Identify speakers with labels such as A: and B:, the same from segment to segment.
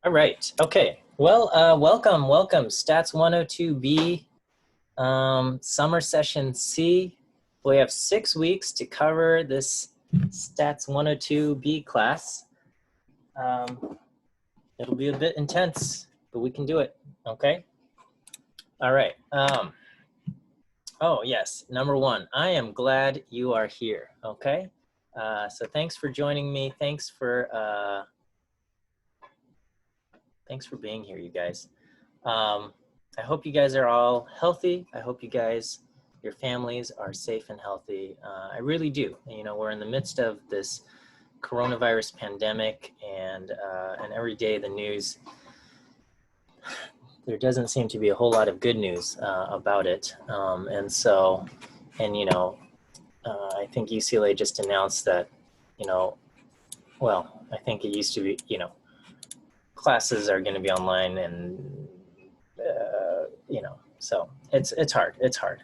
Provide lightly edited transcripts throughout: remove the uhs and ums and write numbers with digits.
A: All right. Okay. Well, welcome. Stats 102B, summer session C. We have 6 weeks to cover this Stats 102B class. It'll be a bit intense, but we can do it. Okay. All right. Oh, yes. Number one, I am glad you are here. Okay. So thanks for joining me. Thanks for being here, you guys. I hope you guys are all healthy. I hope you guys, your families are safe and healthy. I really do. You know, we're in the midst of this coronavirus pandemic, and every day the news, there doesn't seem to be a whole lot of good news about it. I think UCLA just announced that, well, I think it used to be, classes are going to be online, and so it's hard. It's hard.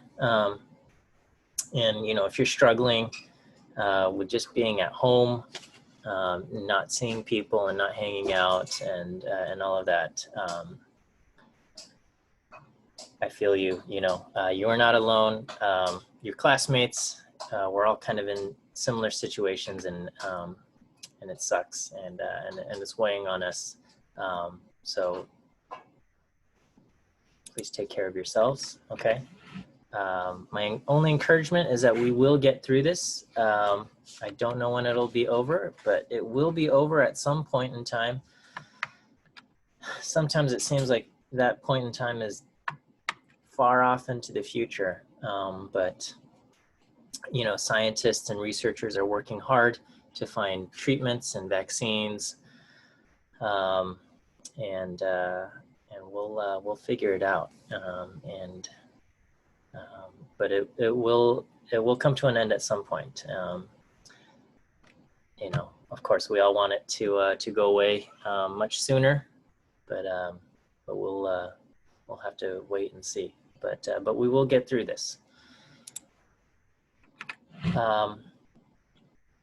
A: If you're struggling with just being at home, not seeing people and not hanging out and all of that, I feel you. You are not alone. Your classmates, we're all kind of in similar situations, and it sucks, and it's weighing on us. So please take care of yourselves, okay? My only encouragement is that we will get through this. I don't know when it'll be over, but it will be over at some point in time. Sometimes it seems like that point in time is far off into the future, but scientists and researchers are working hard to find treatments and vaccines, and we'll figure it out. But it will come to an end at some point. Of course, we all want it to go away much sooner, but we'll have to wait and see. But we will get through this.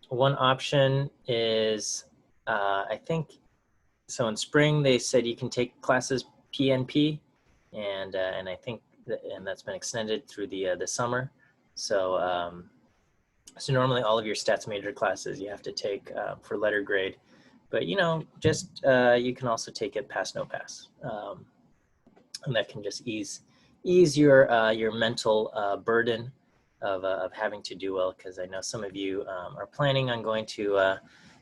A: One option is, I think, so in spring they said you can take classes PNP, and I think and that's been extended through the summer. So normally all of your stats major classes you have to take for letter grade, but just you can also take it pass no pass, and that can just ease your mental burden of having to do well, because I know some of you are planning on going to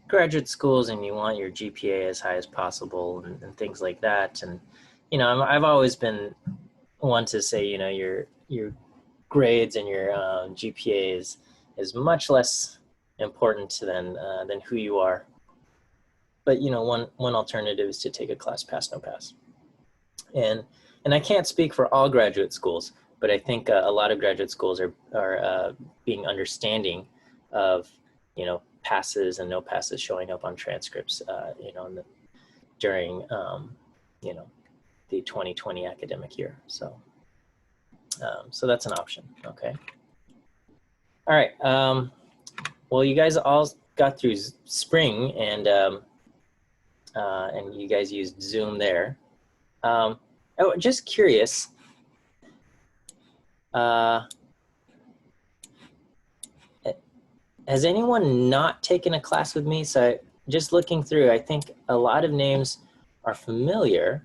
A: graduate schools, and you want your GPA as high as possible, and things like that. And I've always been one to say, your grades and your GPA is much less important than who you are. But one alternative is to take a class pass no pass. And I can't speak for all graduate schools, but I think a lot of graduate schools are being understanding of passes and no passes showing up on transcripts during the 2020 academic year. So that's an option. Okay. All right. Well, you guys all got through spring, and you guys used Zoom there. Just curious. Has anyone not taken a class with me? So just looking through, I think a lot of names are familiar,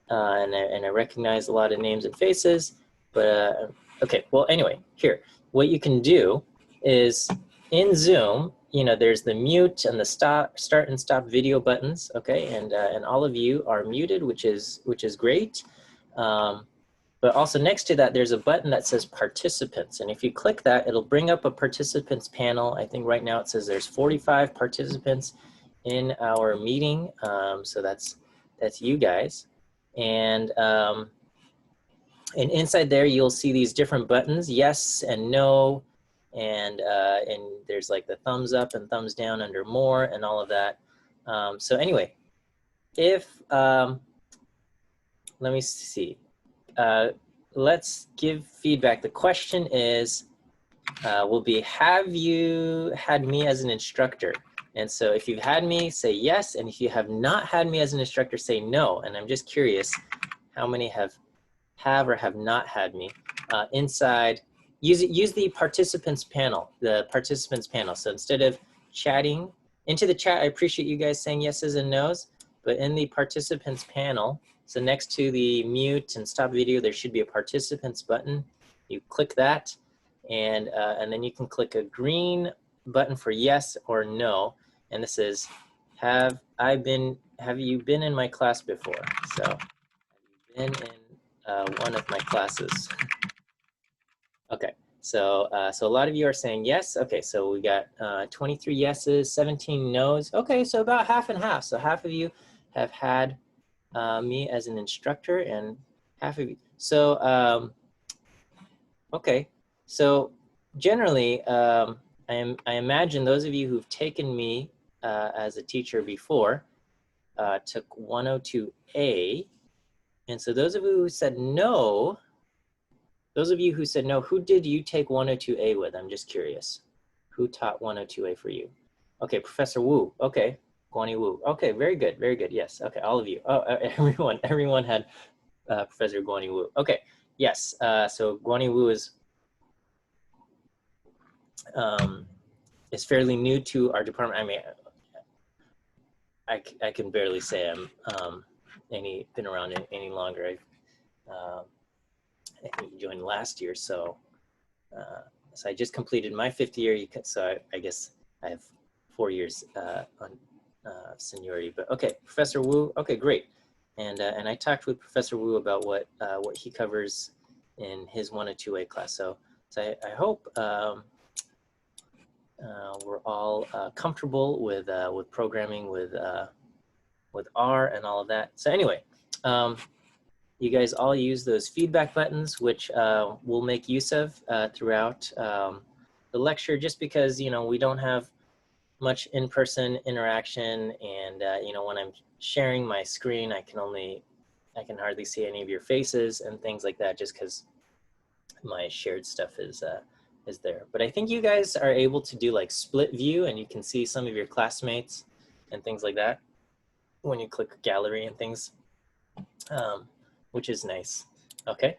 A: and I recognize a lot of names and faces, but okay, well, anyway, here, what you can do is in Zoom, there's the mute and the start and stop video buttons, okay, and all of you are muted, which is great. But also next to that, there's a button that says participants. And if you click that, it'll bring up a participants panel. I think right now it says there's 45 participants in our meeting. So that's you guys. And inside there, you'll see these different buttons, yes and no. And there's like the thumbs up and thumbs down under more and all of that. So anyway, let me see. Let's give feedback. The question is, will be, have you had me as an instructor? And so if you've had me, say yes. And if you have not had me as an instructor, say no. And I'm just curious how many have or have not had me. Inside, use the participants panel, So instead of chatting into the chat, I appreciate you guys saying yeses and nos, but in the participants panel, so next to the mute and stop video, there should be a participants button. You click that, and then you can click a green button for yes or no. And this is, have you been in my class before? So, have you been in one of my classes? Okay, so so a lot of you are saying yes. Okay, so we got 23 yeses, 17 nos. Okay, so about half and half. So half of you have had me as an instructor, and half of you. So okay, so generally, I imagine those of you who've taken me as a teacher before took 102A, and so those of you who said no. Those of you who said no, who did you take 102A with? I'm just curious. Who taught 102A for you? Okay, Professor Wu. Okay, Guani Wu. Okay, very good, very good. Yes, okay, all of you. Oh, everyone had Professor Guani Wu. Okay, yes, so Guani Wu is fairly new to our department. I mean, I can barely say I'm been around any longer. I think you joined last year, so so I just completed my 5th year. So I guess I have 4 years on seniority. But okay, Professor Wu. Okay, great. And I talked with Professor Wu about what he covers in his 102A class. So I hope we're all comfortable with programming with R and all of that. So anyway. You guys all use those feedback buttons, which we'll make use of throughout the lecture, just because, you know, we don't have much in-person interaction. And, you know, when I'm sharing my screen, I can hardly see any of your faces and things like that, just because my shared stuff is there. But I think you guys are able to do like split view, and you can see some of your classmates and things like that when you click gallery and things. Which is nice. Okay.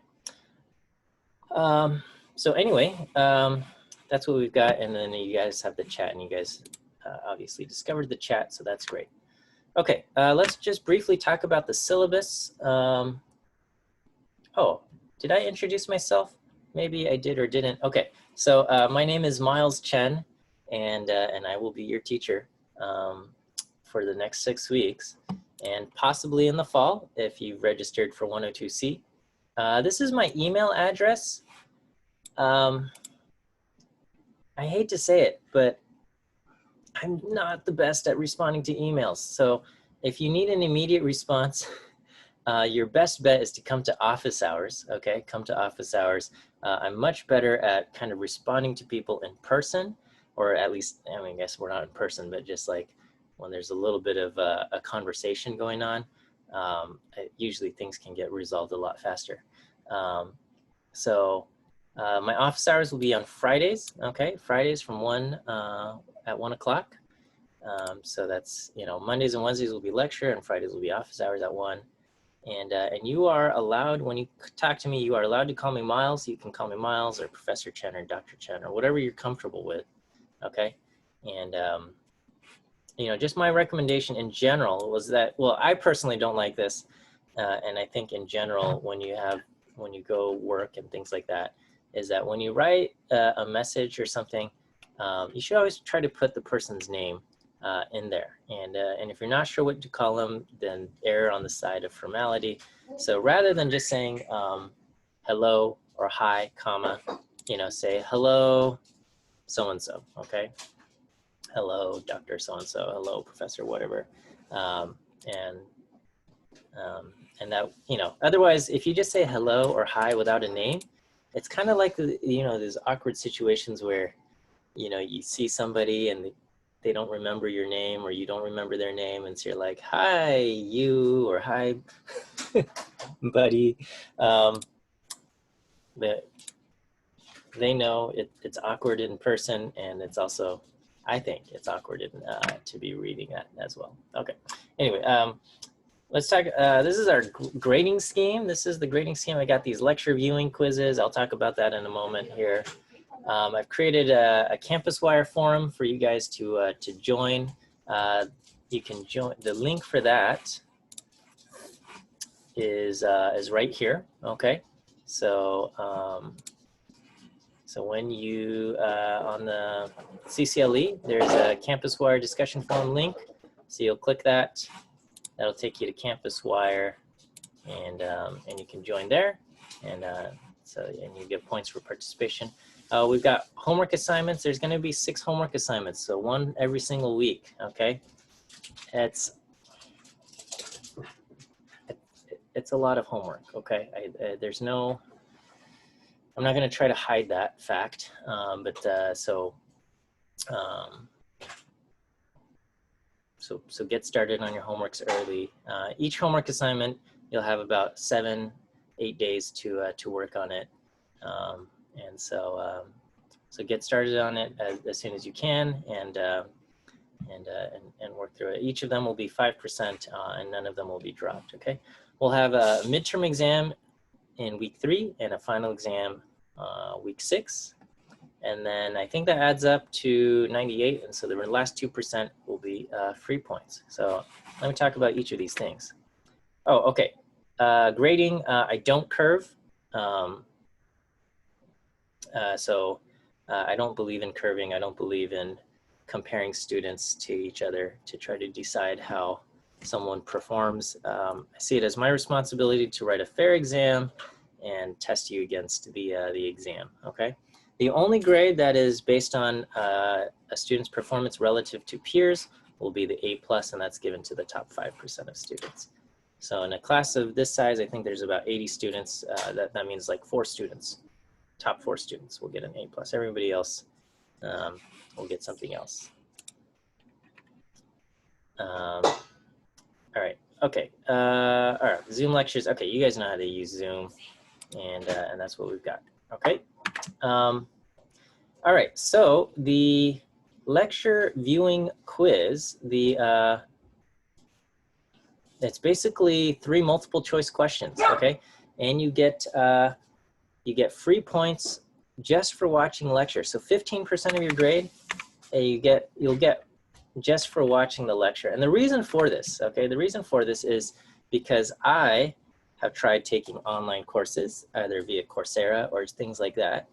A: So anyway, that's what we've got. And then you guys have the chat, and you guys obviously discovered the chat, so that's great. Okay, let's just briefly talk about the syllabus. Oh, did I introduce myself? Maybe I did or didn't. Okay, so my name is Miles Chen, and I will be your teacher for the next 6 weeks, and possibly in the fall if you've registered for 102C. This is my email address. I hate to say it, but I'm not the best at responding to emails. So if you need an immediate response, your best bet is to come to office hours, okay? Come to office hours. I'm much better at kind of responding to people in person, or at least, I mean, I guess we're not in person, but just like when there's a little bit of a conversation going on, usually things can get resolved a lot faster. So my office hours will be on Fridays, okay? Fridays from at 1 o'clock. So that's, you know, Mondays and Wednesdays will be lecture, and Fridays will be office hours at 1. And you are allowed, when you talk to me, you are allowed to call me Miles. You can call me Miles or Professor Chen or Dr. Chen or whatever you're comfortable with, okay? And you know, just my recommendation in general was that, well, I personally don't like this, and I think in general, when you go work and things like that, is that when you write a message or something, you should always try to put the person's name in there. And if you're not sure what to call them, then err on the side of formality. So rather than just saying hello or hi, comma, you know, say hello, so-and-so, okay? Hello, Dr. So-and-so, hello, Professor, whatever. And that, you know, otherwise, if you just say hello or hi without a name, it's kind of like, you know, those awkward situations where, you know, you see somebody and they don't remember your name, or you don't remember their name, and so you're like, hi, you, or hi, buddy. They know it's awkward in person, and it's also I think it's awkward to be reading that as well. Okay. Anyway, let's talk. This is our grading scheme. This is the grading scheme. I got these lecture viewing quizzes. I'll talk about that in a moment here. I've created a CampusWire forum for you guys to join. You can join. The link for that is right here. Okay. So so when you on the CCLE, there's a CampusWire discussion forum link. So you'll click that. That'll take you to CampusWire, and you can join there, and you get points for participation. We've got homework assignments. There's going to be 6 homework assignments, so 1 every single week. Okay, it's a lot of homework. Okay, I'm not going to try to hide that fact, So get started on your homeworks early. Each homework assignment, you'll have about 7-8 days to work on it, so get started on it as soon as you can, and work through it. Each of them will be 5%, and none of them will be dropped. Okay, we'll have a midterm exam in week 3 and a final exam week 6. And then I think that adds up to 98. And so the last 2% will be free points. So let me talk about each of these things. Oh, okay. Grading, I don't curve. So I don't believe in curving. I don't believe in comparing students to each other to try to decide how someone performs. I see it as my responsibility to write a fair exam and test you against the exam, okay? The only grade that is based on a student's performance relative to peers will be the A+, and that's given to the top 5% of students. So in a class of this size, I think there's about 80 students. That means like 4 students, top 4 students will get an A+. Everybody else will get something else. All right, okay. All right, Zoom lectures. Okay, you guys know how to use Zoom, and that's what we've got, okay? All right, so the lecture viewing quiz, it's basically 3 multiple choice questions, okay? And you get free points just for watching the lecture. So 15% of your grade, you'll get just for watching the lecture. And the reason for this, okay, the reason for this is because I have tried taking online courses, either via Coursera or things like that.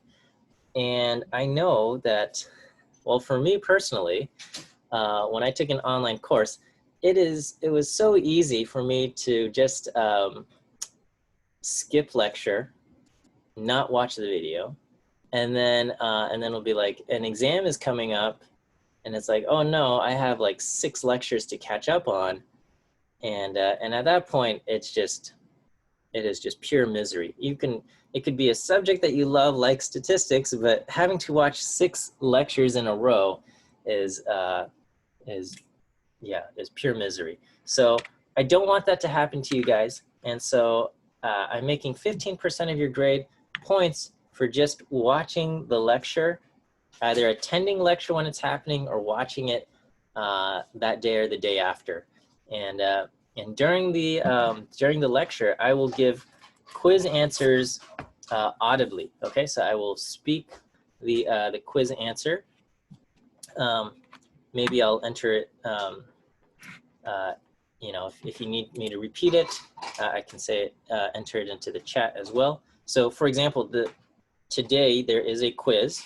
A: And I know that, well, for me personally, when I took an online course, it was so easy for me to just skip lecture, not watch the video, and then it'll be like an exam is coming up, and it's like, oh no, I have like 6 lectures to catch up on, and at that point, it is just pure misery. It could be a subject that you love, like statistics, but having to watch 6 lectures in a row is pure misery. So I don't want that to happen to you guys. And so I'm making 15% of your grade points for just watching the lecture, either attending lecture when it's happening or watching it that day or the day after. And during the lecture, I will give quiz answers audibly. Okay, so I will speak the quiz answer. Maybe I'll enter it. If you need me to repeat it, I can say it, enter it into the chat as well. So, for example, today there is a quiz.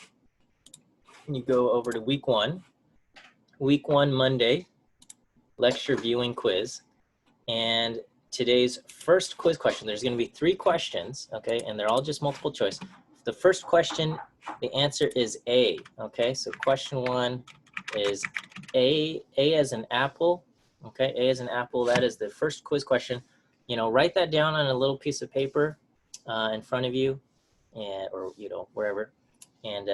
A: You go over to week 1, Monday, lecture viewing quiz. And today's first quiz question, there's going to be 3 questions, okay, and they're all just multiple choice. The first question, the answer is A, okay, so question 1 is A as an apple, okay, A as an apple. That is the first quiz question. Write that down on a little piece of paper in front of you, or wherever, and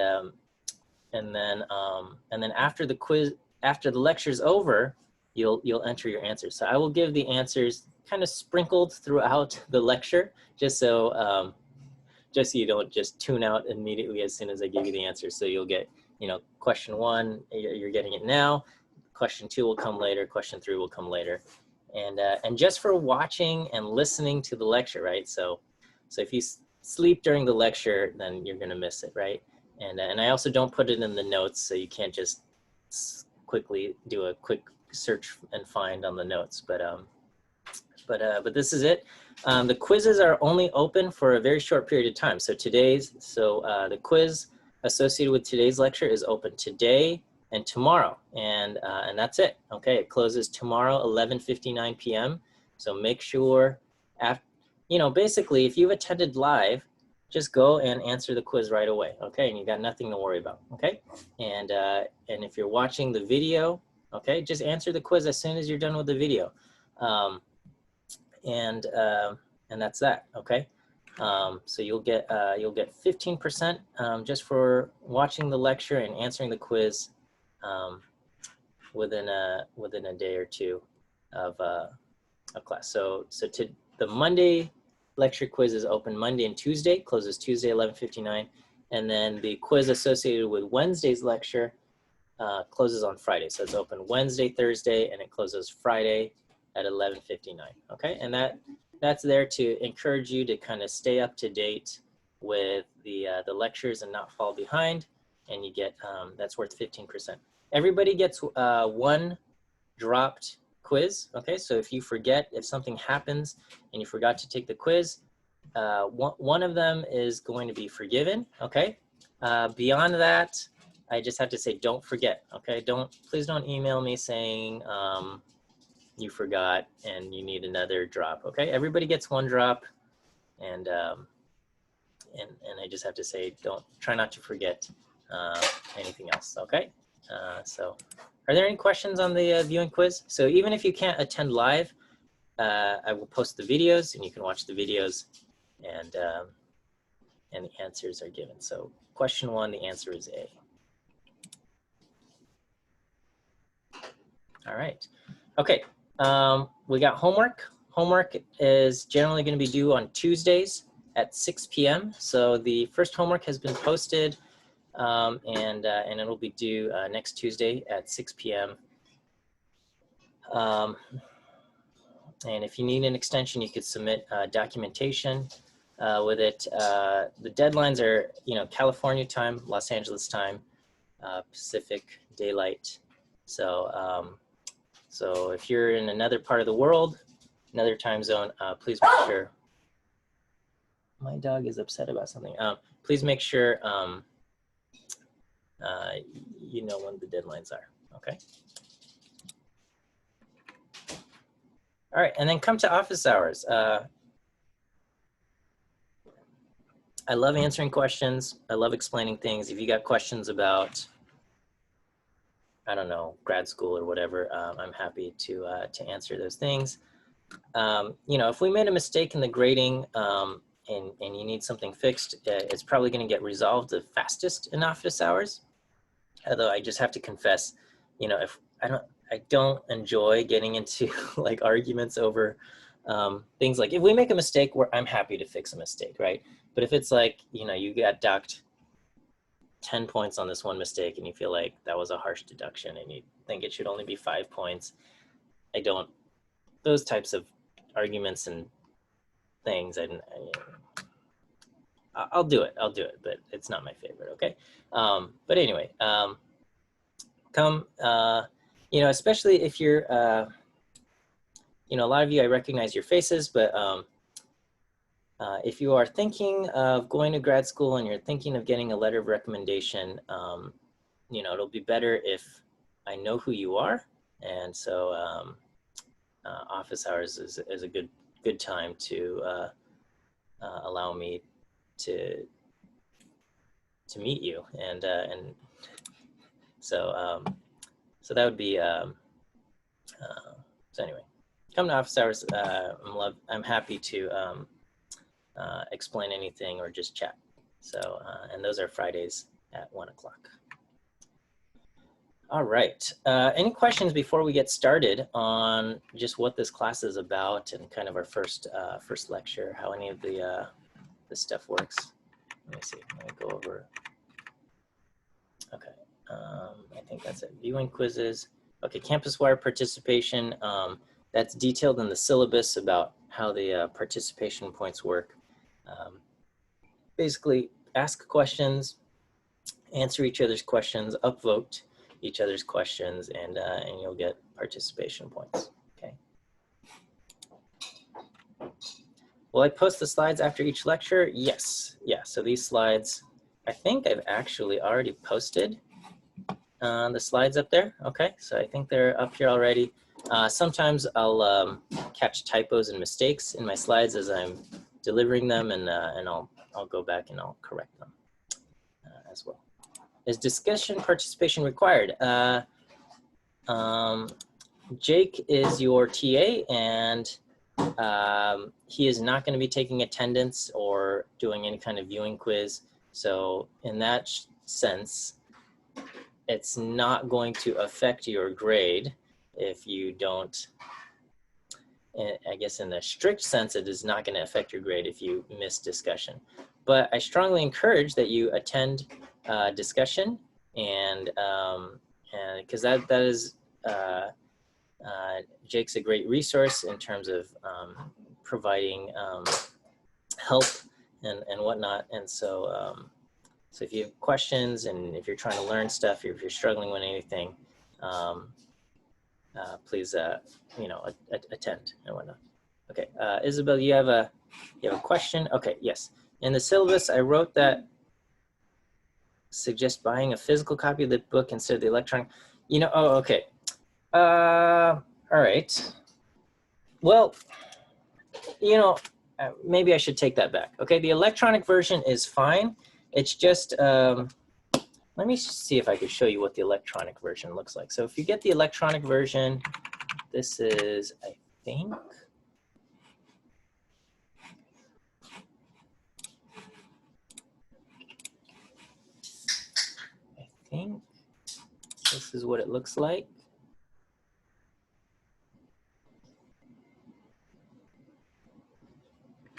A: then after the quiz, after the lecture's over, you'll enter your answers. So I will give the answers kind of sprinkled throughout the lecture, just so you don't just tune out immediately as soon as I give you the answers. So you'll get you know, question 1, you're getting it now. Question 2 will come later. Question 3 will come later. And just for watching and listening to the lecture, right? So if you sleep during the lecture, then you're going to miss it, right? And I also don't put it in the notes, so you can't just quickly do a quick search and find on the notes. But this is it. The quizzes are only open for a very short period of time. So the quiz associated with today's lecture is open today and tomorrow, and that's it. Okay, it closes tomorrow 11:59 p.m. So make sure, basically, if you've attended live, just go and answer the quiz right away. Okay, and you got nothing to worry about. Okay, and if you're watching the video, okay, just answer the quiz as soon as you're done with the video. And that's that. Okay, so you'll get 15% just for watching the lecture and answering the quiz within a day or two of class. So the Monday lecture quiz is open Monday and Tuesday, closes Tuesday 11:59, and then the quiz associated with Wednesday's lecture closes on Friday. So it's open Wednesday, Thursday, and it closes Friday at 11:59. Okay, and that's there to encourage you to kind of stay up to date with the lectures and not fall behind. And you get that's worth 15%. Everybody gets one dropped quiz. Okay, so if you forget, if something happens and you forgot to take the quiz, one of them is going to be forgiven. Okay, beyond that, I just have to say, don't forget. Okay, please don't email me saying you forgot and you need another drop. Okay, everybody gets one drop, and I just have to say, try not to forget anything else. Okay, so are there any questions on the viewing quiz? So even if you can't attend live, I will post the videos and you can watch the videos, and the answers are given. So question 1, the answer is A. All right. Okay. We got homework. Homework is generally going to be due on Tuesdays at 6 p.m. So the first homework has been posted, and it'll be due next Tuesday at 6 p.m. And if you need an extension, you could submit documentation with it. The deadlines are, California time, Los Angeles time, Pacific Daylight. So if you're in another part of the world, another time zone, please make sure. My dog is upset about something. Please make sure you know when the deadlines are. Okay. All right, and then come to office hours. I love answering questions. I love explaining things. If you got questions about, I don't know, grad school or whatever, I'm happy to answer those things. If we made a mistake in the grading and you need something fixed, it's probably going to get resolved the fastest in office hours. Although I just have to confess, if I don't enjoy getting into like arguments over things like, if we make a mistake, I'm happy to fix a mistake, right? But if it's like, you got docked 10 points on this one mistake and you feel like that was a harsh deduction and you think it should only be 5 points, those types of arguments and things, I'll do it, but it's not my favorite, okay? But anyway, come, especially if you're, a lot of you, I recognize your faces, but if you are thinking of going to grad school and you're thinking of getting a letter of recommendation, it'll be better if I know who you are. And so office hours is a good time to allow me to meet you. And so that would be, so anyway, come to office hours. I'm happy to explain anything or just chat. So, and those are Fridays at 1 o'clock. All right. Any questions before we get started on just what this class is about and kind of our first lecture, how any of the stuff works? Let me see. Let me go over. Okay. I think that's it. Viewing quizzes. Okay, campus-wide participation. That's detailed in the syllabus about how the participation points work. Basically, ask questions, answer each other's questions, upvote each other's questions, and you'll get participation points. Okay. Will I post the slides after each lecture? Yes. Yeah. So these slides, I think I've actually already posted the slides up there. Okay. So I think they're up here already. Sometimes I'll catch typos and mistakes in my slides as I'm delivering them, and I'll go back and I'll correct them as well. Is discussion participation required? Jake is your TA, and he is not going to be taking attendance or doing any kind of viewing quiz. So in that sense, it's not going to affect your grade if you don't. I guess in the strict sense, it is not going to affect your grade if you miss discussion. But I strongly encourage that you attend discussion, and because that is Jake's a great resource in terms of providing help and whatnot. And so so if you have questions and if you're trying to learn stuff, if you're struggling with anything, please attend and whatnot. Okay, Isabel, you have a question? Okay, yes. In the syllabus, I wrote that suggest buying a physical copy of the book instead of the electronic. Oh, okay. All right. Well, maybe I should take that back. Okay, the electronic version is fine. It's just, let me see if I could show you what the electronic version looks like. So if you get the electronic version, this is, I think, this is what it looks like.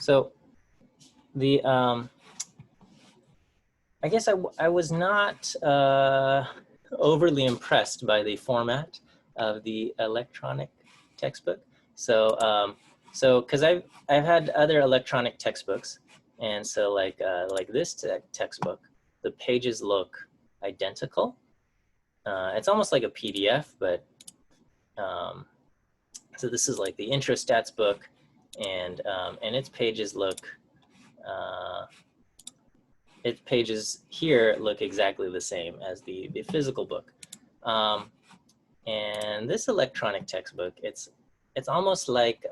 A: So the, I guess I was not overly impressed by the format of the electronic textbook. So, because I've had other electronic textbooks, and so like this textbook, the pages look identical. It's almost like a PDF, but so this is like the intro stats book, and its pages look. Its pages here look exactly the same as the physical book. And this electronic textbook, it's almost like,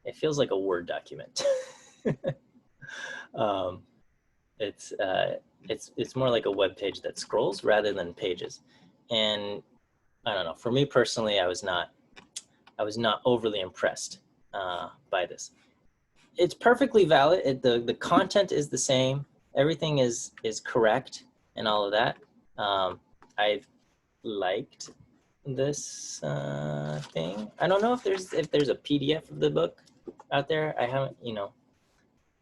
A: it feels like a Word document. It's more like a web page that scrolls rather than pages. And I don't know, for me personally, I was not overly impressed by this. It's perfectly valid. The content is the same. Everything is correct and all of that. I've liked this thing. I don't know if there's a PDF of the book out there. I haven't,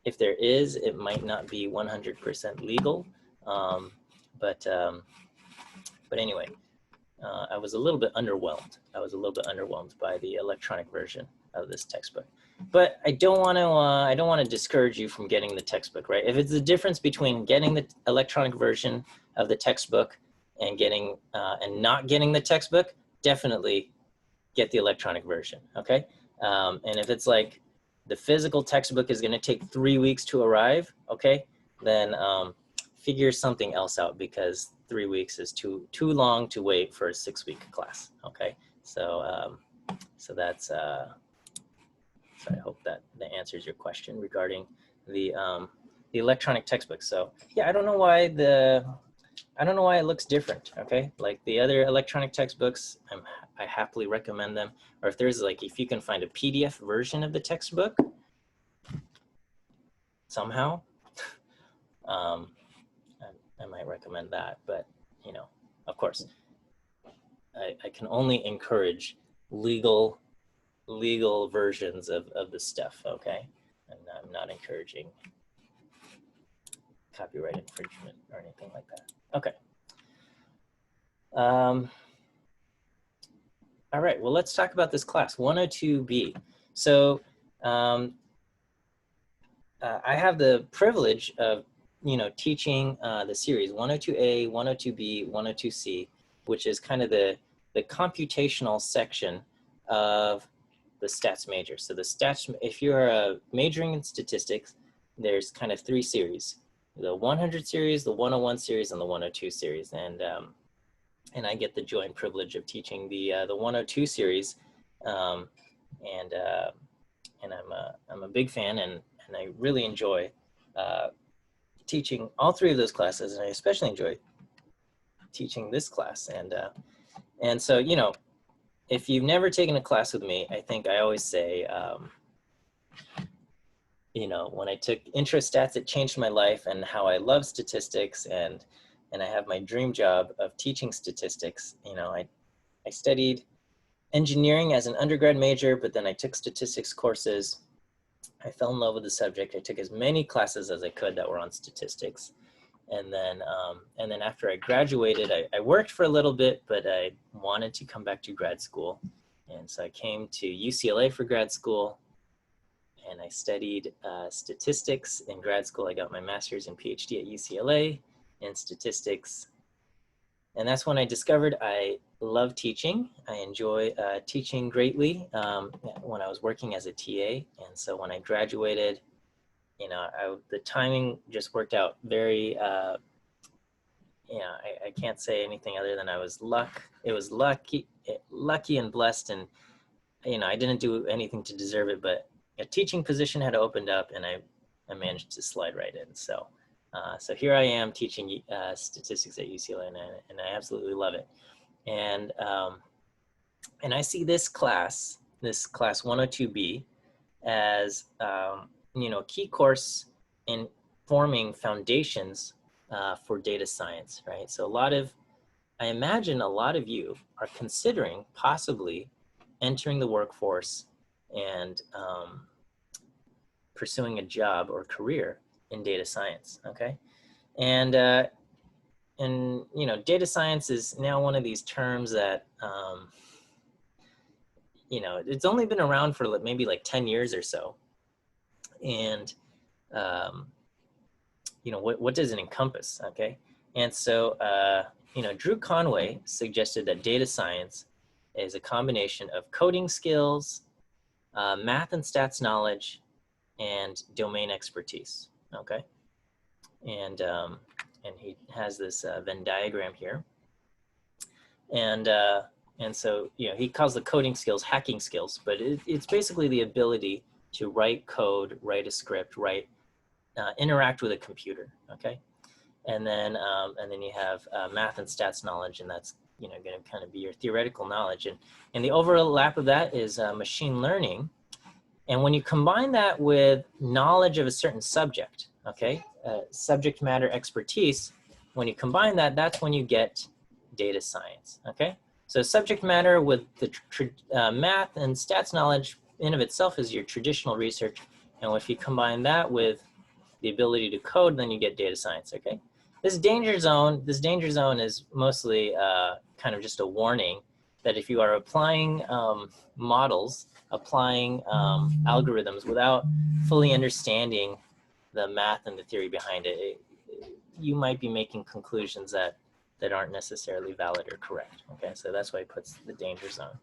A: if there is, it might not be 100% legal. But anyway, I was a little bit underwhelmed. By the electronic version of this textbook. But I don't want to discourage you from getting the textbook, right? If it's the difference between getting the electronic version of the textbook and getting and not getting the textbook, definitely get the electronic version, okay? And if it's like the physical textbook is going to take 3 weeks to arrive, okay, then figure something else out, because 3 weeks is too long to wait for a 6-week class, okay? So so that's so I hope that answers your question regarding the electronic textbook. So yeah, I don't know why it looks different. Okay, like the other electronic textbooks, I happily recommend them. Or if if you can find a PDF version of the textbook somehow, I might recommend that. But of course, I can only encourage legal versions of the stuff, okay? And I'm not encouraging copyright infringement or anything like that. Okay. Um, all right, well, let's talk about this class, 102B. So I have the privilege of, teaching the series 102A, 102B, 102C, which is kind of the computational section of the stats major. So the stats, if you're majoring in statistics, there's kind of three series: the 100 series, the 101 series, and the 102 series. And I get the joy and privilege of teaching the 102 series, um, and I'm a big fan, and I really enjoy uh, teaching all three of those classes, and I especially enjoy teaching this class. And so, if you've never taken a class with me, I think I always say, when I took intro stats, it changed my life and how I love statistics, and I have my dream job of teaching statistics. I studied engineering as an undergrad major, but then I took statistics courses. I fell in love with the subject. I took as many classes as I could that were on statistics. And then after I graduated, I worked for a little bit, but I wanted to come back to grad school. And so I came to UCLA for grad school, and I studied statistics in grad school. I got my master's and PhD at UCLA in statistics. And that's when I discovered I love teaching. I enjoy teaching greatly when I was working as a TA. And so when I graduated, the timing just worked out very, I can't say anything other than it was lucky and blessed. And, I didn't do anything to deserve it, but a teaching position had opened up, and I managed to slide right in. So here I am teaching statistics at UCLA, and I absolutely love it. And I see this class 102B, as key course in forming foundations for data science, right? So I imagine a lot of you are considering possibly entering the workforce and pursuing a job or career in data science, okay? And data science is now one of these terms that it's only been around for maybe 10 years or so. And what does it encompass, okay? And so Drew Conway suggested that data science is a combination of coding skills, math and stats knowledge, and domain expertise, okay? And he has this Venn diagram here. And so, he calls the coding skills hacking skills, but it's basically the ability to write code, write a script, interact with a computer, okay? And then you have math and stats knowledge, and that's going to kind of be your theoretical knowledge. And the overlap of that is machine learning. And when you combine that with knowledge of a certain subject, okay, subject matter expertise, when you combine that, that's when you get data science, okay? So subject matter with the math and stats knowledge in of itself is your traditional research. And if you combine that with the ability to code, then you get data science, okay? This danger zone is mostly kind of just a warning that if you are applying models, applying algorithms without fully understanding the math and the theory behind it, you might be making conclusions that aren't necessarily valid or correct, okay? So that's why it puts the danger zone.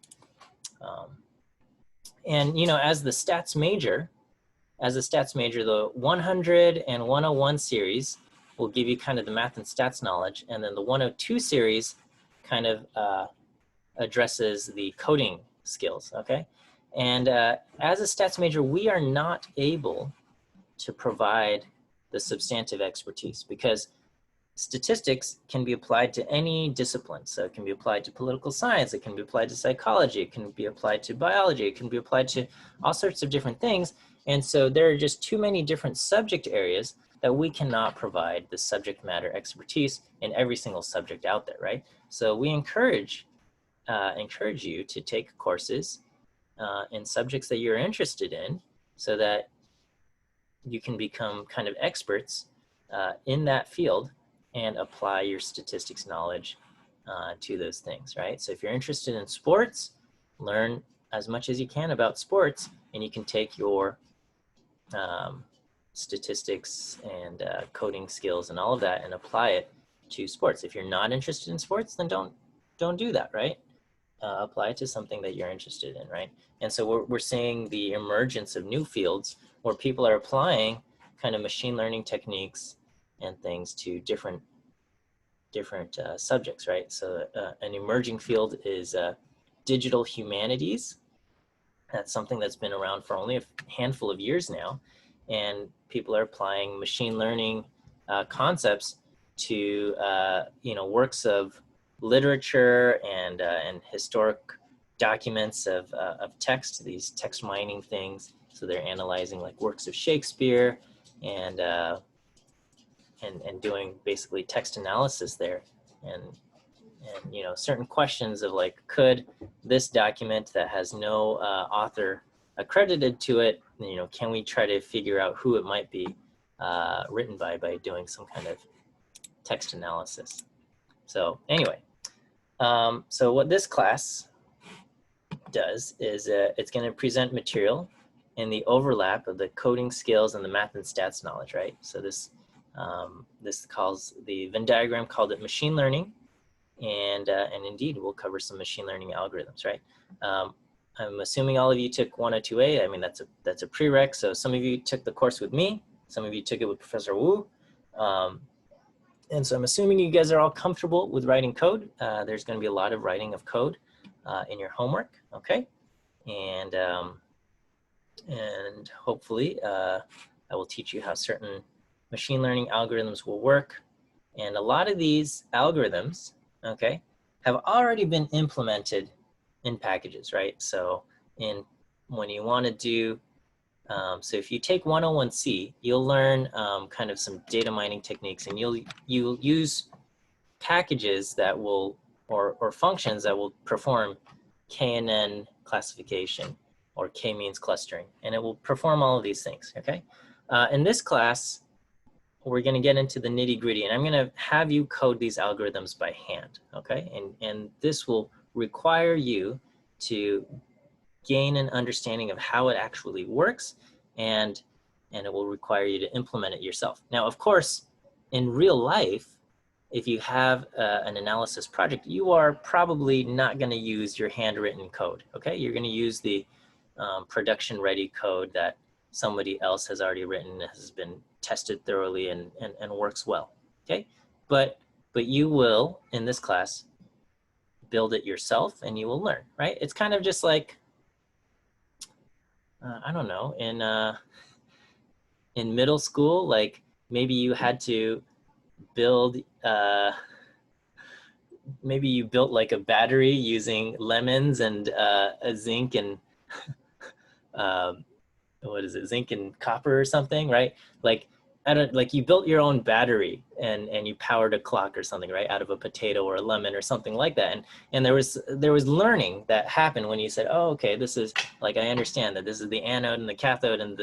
A: And, as the stats major, the 100 and 101 series will give you kind of the math and stats knowledge, and then the 102 series kind of addresses the coding skills, okay? And as a stats major, we are not able to provide the substantive expertise because statistics can be applied to any discipline. So it can be applied to political science, it can be applied to psychology, it can be applied to biology, it can be applied to all sorts of different things. And so there are just too many different subject areas that we cannot provide the subject matter expertise in every single subject out there, right? So we encourage you to take courses in subjects that you're interested in so that you can become kind of experts in that field and apply your statistics knowledge to those things, right? So if you're interested in sports, learn as much as you can about sports, and you can take your statistics and coding skills and all of that and apply it to sports. If you're not interested in sports, then don't do that, right? Apply it to something that you're interested in, right? And so we're seeing the emergence of new fields where people are applying kind of machine learning techniques and things to different subjects, right? So an emerging field is digital humanities. That's something that's been around for only a handful of years now, and people are applying machine learning concepts to works of literature and historic documents of text. These text mining things. So they're analyzing like works of Shakespeare and doing basically text analysis there, and certain questions of like, could this document that has no author accredited to it, can we try to figure out who it might be written by doing some kind of text analysis. So anyway, so what this class does is it's going to present material in the overlap of the coding skills and the math and stats knowledge, right? So this calls the Venn diagram, called it machine learning. And indeed, we'll cover some machine learning algorithms, right? I'm assuming all of you took 102A. I mean, that's a prereq. So some of you took the course with me. Some of you took it with Professor Wu. And so I'm assuming you guys are all comfortable with writing code. There's going to be a lot of writing of code in your homework, okay? And hopefully I will teach you how certain machine learning algorithms will work. And a lot of these algorithms, okay, have already been implemented in packages, right? So when you want to do, so if you take 101C, you'll learn kind of some data mining techniques, and you'll use packages that will, or functions that will perform KNN classification or k-means clustering, and it will perform all of these things, okay? In this class, we're going to get into the nitty gritty, and I'm going to have you code these algorithms by hand, okay? And this will require you to gain an understanding of how it actually works, and it will require you to implement it yourself. Now, of course, in real life, if you have an analysis project, you are probably not going to use your handwritten code, okay? You're going to use the production-ready code that somebody else has already written, has been tested thoroughly and works well, okay? But you will, in this class, build it yourself and you will learn, right? It's kind of just like, I don't know, in middle school, like maybe you had to build, maybe you built like a battery using lemons and a zinc and what is it, zinc and copper or something, right? Like, I don't, like you built your own battery and you powered a clock or something, right, out of a potato or a lemon or something like that. And there was learning that happened when you said, oh, okay, this is, like, I understand that this is the anode and the cathode, and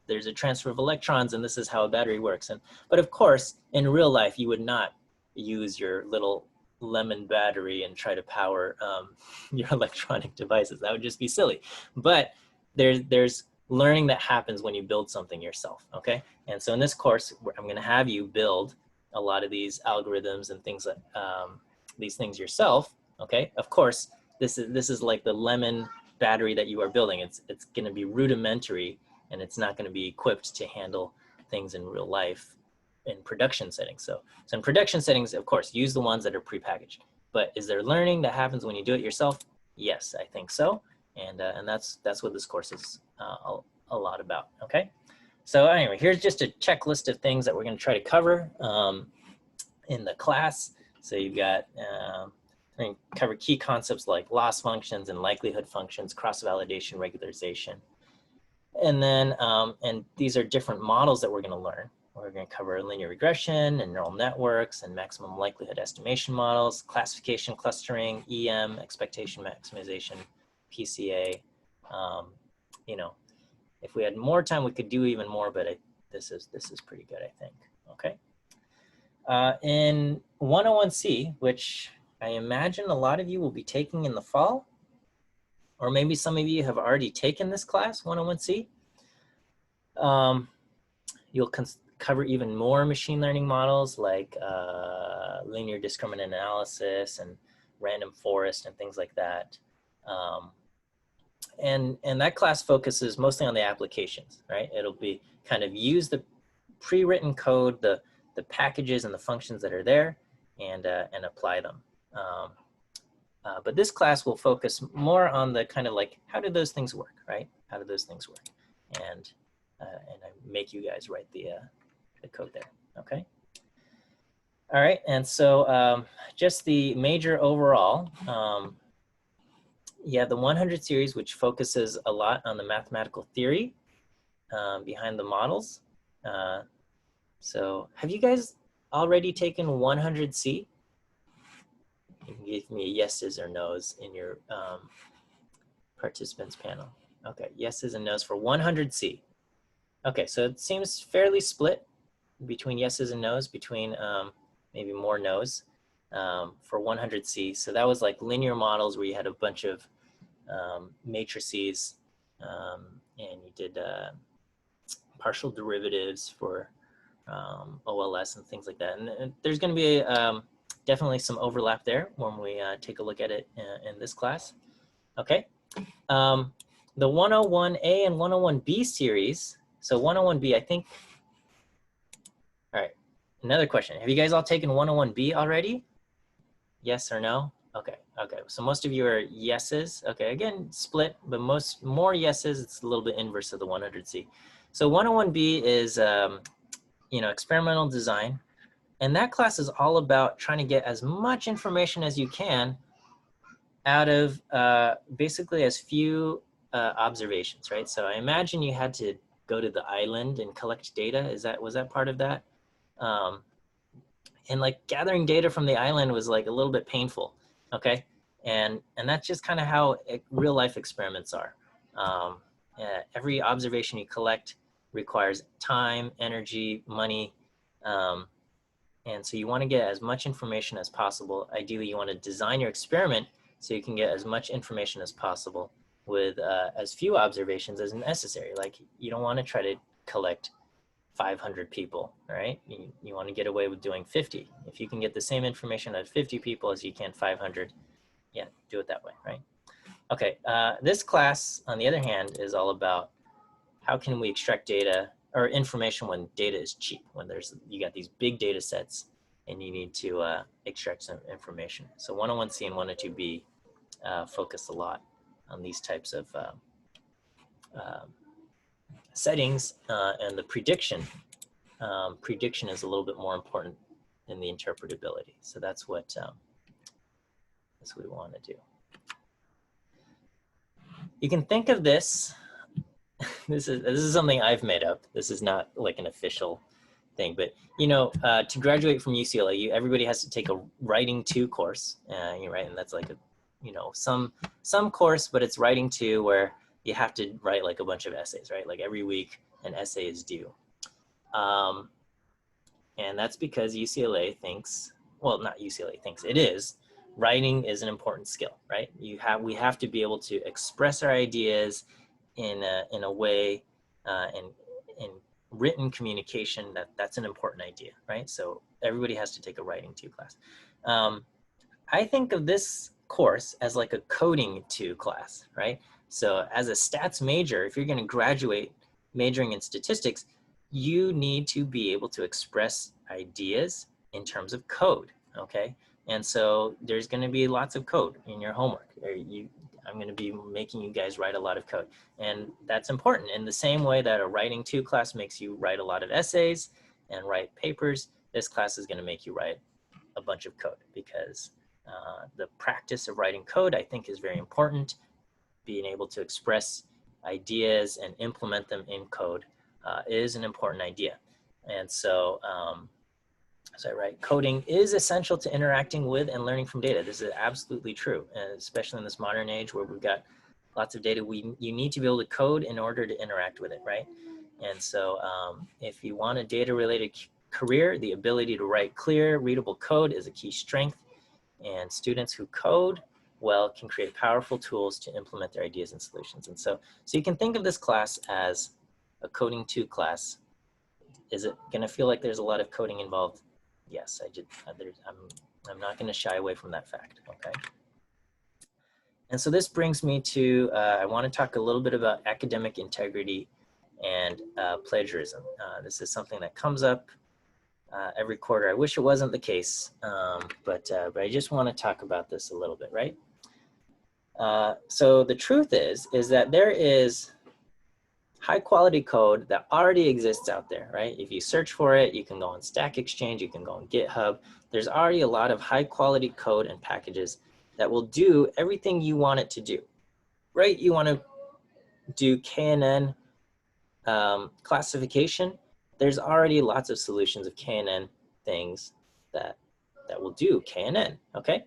A: there's a transfer of electrons, and this is how a battery works. But of course, in real life, you would not use your little lemon battery and try to power your electronic devices. That would just be silly. But there's learning that happens when you build something yourself, okay? And so in this course, I'm gonna have you build a lot of these algorithms and things, these things yourself, okay? Of course, this is like the lemon battery that you are building. It's gonna be rudimentary, and it's not gonna be equipped to handle things in real life in production settings. So in production settings, of course, use the ones that are prepackaged. But is there learning that happens when you do it yourself? Yes, I think so. And that's what this course is a lot about, okay? So anyway, here's just a checklist of things that we're gonna try to cover in the class. So you've got, we're gonna cover key concepts like loss functions and likelihood functions, cross-validation, regularization. And then, and these are different models that we're gonna learn. We're gonna cover linear regression and neural networks and maximum likelihood estimation models, classification, clustering, EM, expectation maximization, PCA. You know, if we had more time, we could do even more, but this is pretty good, I think, okay? In 101C, which I imagine a lot of you will be taking in the fall, or maybe some of you have already taken this class, 101C. You'll cover even more machine learning models like linear discriminant analysis and random forest and things like that. And that class focuses mostly on the applications, right? It'll be kind of use the pre-written code, the packages and the functions that are there, and apply them. But this class will focus more on the kind of like, how do those things work, right? How do those things work? And I make you guys write the code there, okay? All right, and so just the major overall, you have the 100 series, which focuses a lot on the mathematical theory behind the models. So have you guys already taken 100C? You can give me yeses or nos in your participants panel. Okay, yeses and nos for 100C. Okay, so it seems fairly split between yeses and nos, between maybe more nos for 100C. So that was like linear models where you had a bunch of matrices and you did partial derivatives for OLS and things like that. And there's going to be definitely some overlap there when we take a look at it in this class. Okay. The 101A and 101B series. So 101B, I think. All right. Another question. Have you guys all taken 101B already? Yes or no? Okay. Okay. So most of you are yeses. Okay. Again, split, but more yeses. It's a little bit inverse of the 100C. So 101B is experimental design. And that class is all about trying to get as much information as you can out of basically as few observations, right? So I imagine you had to go to the island and collect data. Was that part of that? And like gathering data from the island was like a little bit painful, okay? And that's just kind of how real life experiments are. Every observation you collect requires time, energy, money, and so you want to get as much information as possible. Ideally, you want to design your experiment so you can get as much information as possible with as few observations as necessary. Like you don't want to try to collect 500 people, right? You want to get away with doing 50. If you can get the same information out of 50 people as you can 500, yeah, do it that way, right? Okay, this class, on the other hand, is all about how can we extract data or information when data is cheap, when you got these big data sets and you need to extract some information. So 101C and 102B focus a lot on these types of settings, and the prediction is a little bit more important than the interpretability. So that's what we want to do. You can think of this. This is something I've made up. This is not like an official thing, but to graduate from UCLA, everybody has to take a Writing 2 course, right? And that's like some course, but it's Writing 2 where you have to write like a bunch of essays, right? Like every week an essay is due. And that's because UCLA thinks, well, not UCLA thinks, it is, writing is an important skill, right? We have to be able to express our ideas in a way, in written communication, that's an important idea, right? So everybody has to take a Writing 2 class. I think of this course as like a Coding 2 class, right? So as a stats major, if you're going to graduate majoring in statistics, you need to be able to express ideas in terms of code, okay? And so there's going to be lots of code in your homework. I'm going to be making you guys write a lot of code. And that's important. In the same way that a Writing 2 class makes you write a lot of essays and write papers, this class is going to make you write a bunch of code, because the practice of writing code, I think, is very important. Being able to express ideas and implement them in code is an important idea. And so, coding is essential to interacting with and learning from data. This is absolutely true, and especially in this modern age where we've got lots of data. You need to be able to code in order to interact with it, right? And so if you want a data-related career, the ability to write clear, readable code is a key strength. And students who code well can create powerful tools to implement their ideas and solutions. And so you can think of this class as a coding 2 class. Is it going to feel like there's a lot of coding involved? Yes, I'm not going to shy away from that fact, okay? And so this brings me to, I want to talk a little bit about academic integrity and plagiarism. This is something that comes up every quarter. I wish it wasn't the case, but I just want to talk about this a little bit, right? So the truth is that there is high quality code that already exists out there, right? If you search for it, you can go on Stack Exchange, you can go on GitHub. There's already a lot of high quality code and packages that will do everything you want it to do, right? You want to do KNN classification. There's already lots of solutions of KNN things that will do KNN, okay?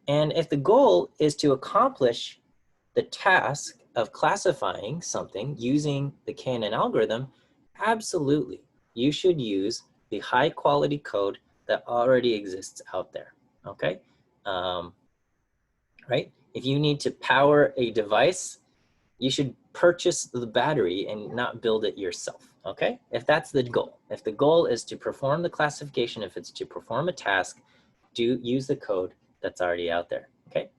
A: And if the goal is to accomplish the task of classifying something using the KNN algorithm, absolutely, you should use the high quality code that already exists out there, okay? Right? If you need to power a device, you should purchase the battery and not build it yourself, okay? If that's the goal. If the goal is to perform the classification, if it's to perform a task, use the code that's already out there, okay?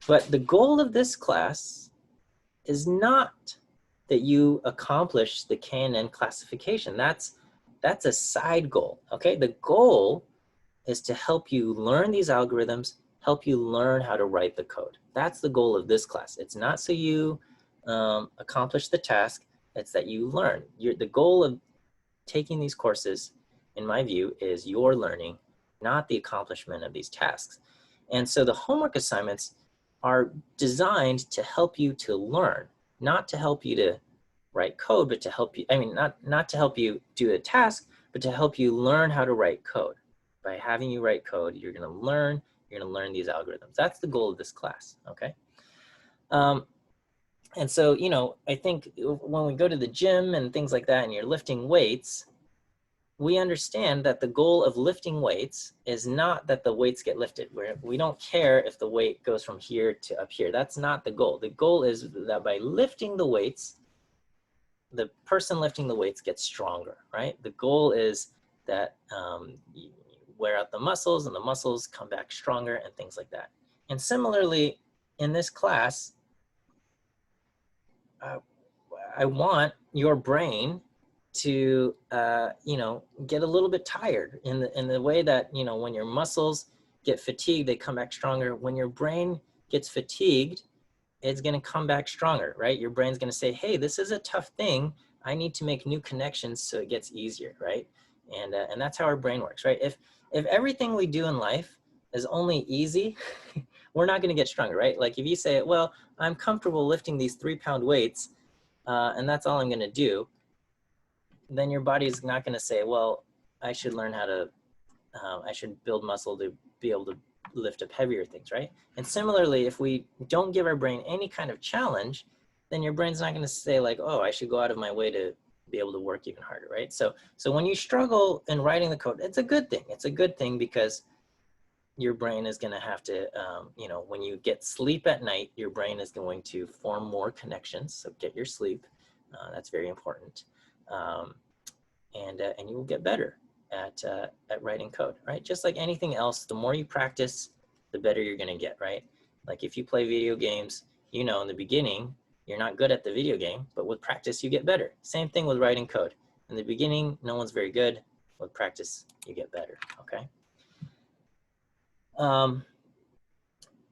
A: But the goal of this class is not that you accomplish the KNN classification. That's a side goal, okay? The goal is to help you learn these algorithms, help you learn how to write the code. That's the goal of this class. It's not so you accomplish the task, it's that you learn. The goal of taking these courses, in my view, is your learning, not the accomplishment of these tasks. And so the homework assignments are designed to help you to learn, not to help you to write code, but to help you, not to help you do a task, but to help you learn how to write code. By having you write code, you're gonna learn these algorithms. That's the goal of this class, okay? And so, I think when we go to the gym and things like that and you're lifting weights, we understand that the goal of lifting weights is not that the weights get lifted. We don't care if the weight goes from here to up here. That's not the goal. The goal is that by lifting the weights, the person lifting the weights gets stronger, right? The goal is that you wear out the muscles and the muscles come back stronger and things like that. And similarly, in this class, I want your brain to get a little bit tired in the way that when your muscles get fatigued, they come back stronger. When your brain gets fatigued, it's going to come back stronger, right? Your brain's going to say, hey, this is a tough thing. I need to make new connections so it gets easier, right? And that's how our brain works, right? If everything we do in life is only easy, we're not going to get stronger, right? Like if you say, well, I'm comfortable lifting these 3-pound weights and that's all I'm going to do, then your body's not going to say, well, I should learn how to, I should build muscle to be able to lift up heavier things, right? And similarly, if we don't give our brain any kind of challenge, then your brain's not going to say like, oh, I should go out of my way to be able to work even harder, right? So when you struggle in writing the code, it's a good thing. It's a good thing because your brain is going to have to, when you get sleep at night, your brain is going to form more connections. So get your sleep. That's very important. And you will get better at writing code, right? Just like anything else, the more you practice, the better you're going to get, right? Like if you play video games, in the beginning, you're not good at the video game, but with practice, you get better. Same thing with writing code. In the beginning, no one's very good. With practice, you get better, okay?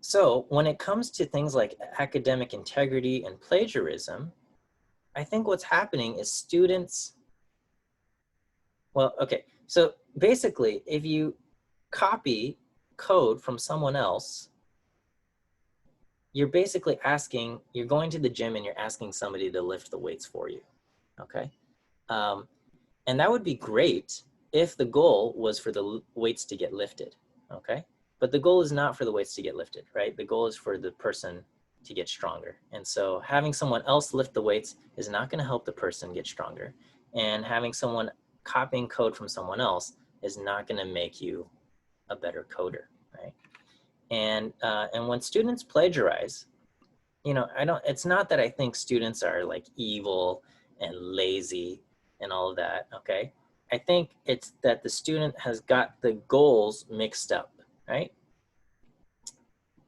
A: So when it comes to things like academic integrity and plagiarism, I think what's happening is students, well, okay, so basically, if you copy code from someone else, you're basically you're going to the gym and you're asking somebody to lift the weights for you, okay? And that would be great if the goal was for the weights to get lifted, okay? But the goal is not for the weights to get lifted, right? The goal is for the person to get stronger. And so having someone else lift the weights is not gonna help the person get stronger. And having someone copying code from someone else is not gonna make you a better coder, right? And when students plagiarize, you know, it's not that I think students are like evil and lazy and all of that, okay? I think it's that the student has got the goals mixed up, right?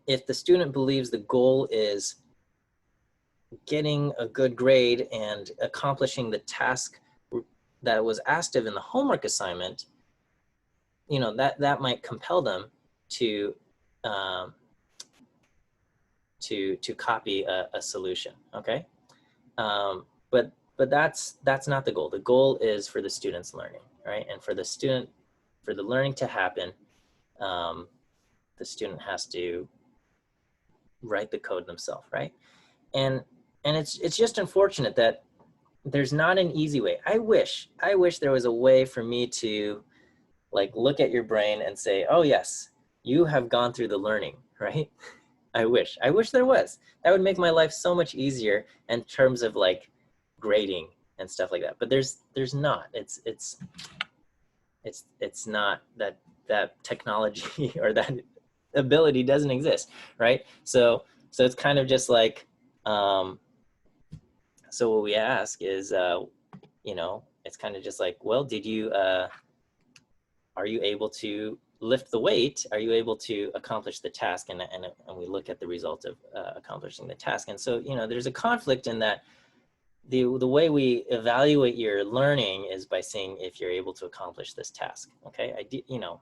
A: If the student believes the goal is getting a good grade and accomplishing the task that was asked of in the homework assignment, you know, that might compel them to um, to copy a solution, okay? But that's not the goal. The goal is for the student's learning, right? And for the learning to happen, the student has to write the code themselves, right? And it's just unfortunate that there's not an easy way. I wish there was a way for me to like look at your brain and say, oh yes, you have gone through the learning, right? I wish there was. That would make my life so much easier in terms of like grading and stuff like that. But there's not. It's not that technology or that ability doesn't exist, right? So it's kind of just like so what we ask is you know, it's kind of just like, well, did you are you able to lift the weight? Are you able to accomplish the task? And we look at the result of accomplishing the task. And so, you know, there's a conflict in that the way we evaluate your learning is by seeing if you're able to accomplish this task. Okay, you know,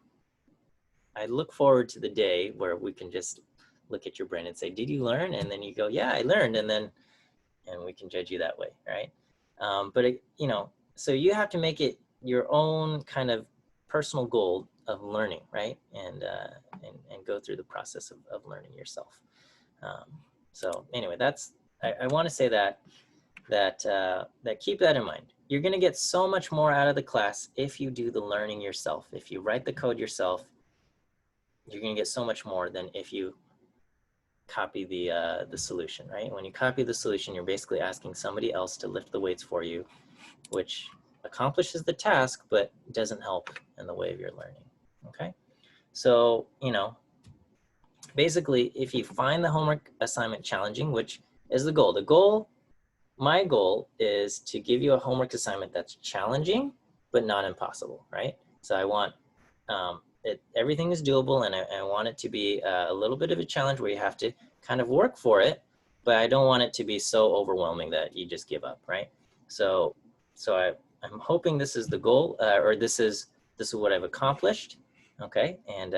A: I look forward to the day where we can just look at your brain and say, did you learn? And then you go, yeah, I learned. And we can judge you that way, right? But it, you know, so you have to make it your own kind of personal goal of learning, right? And go through the process of learning yourself. So anyway, that's I want to say that keep that in mind. You're going to get so much more out of the class if you do the learning yourself. If you write the code yourself, you're going to get so much more than if you copy the solution, right? When you copy the solution, you're basically asking somebody else to lift the weights for you, which accomplishes the task, but doesn't help in the way of your learning, okay? So, you know, basically, if you find the homework assignment challenging, which is the goal, my goal is to give you a homework assignment that's challenging, but not impossible, right? So I want, everything is doable, and I want it to be a little bit of a challenge where you have to kind of work for it, but I don't want it to be so overwhelming that you just give up, right? So I'm hoping this is the goal, or this is what I've accomplished, okay? And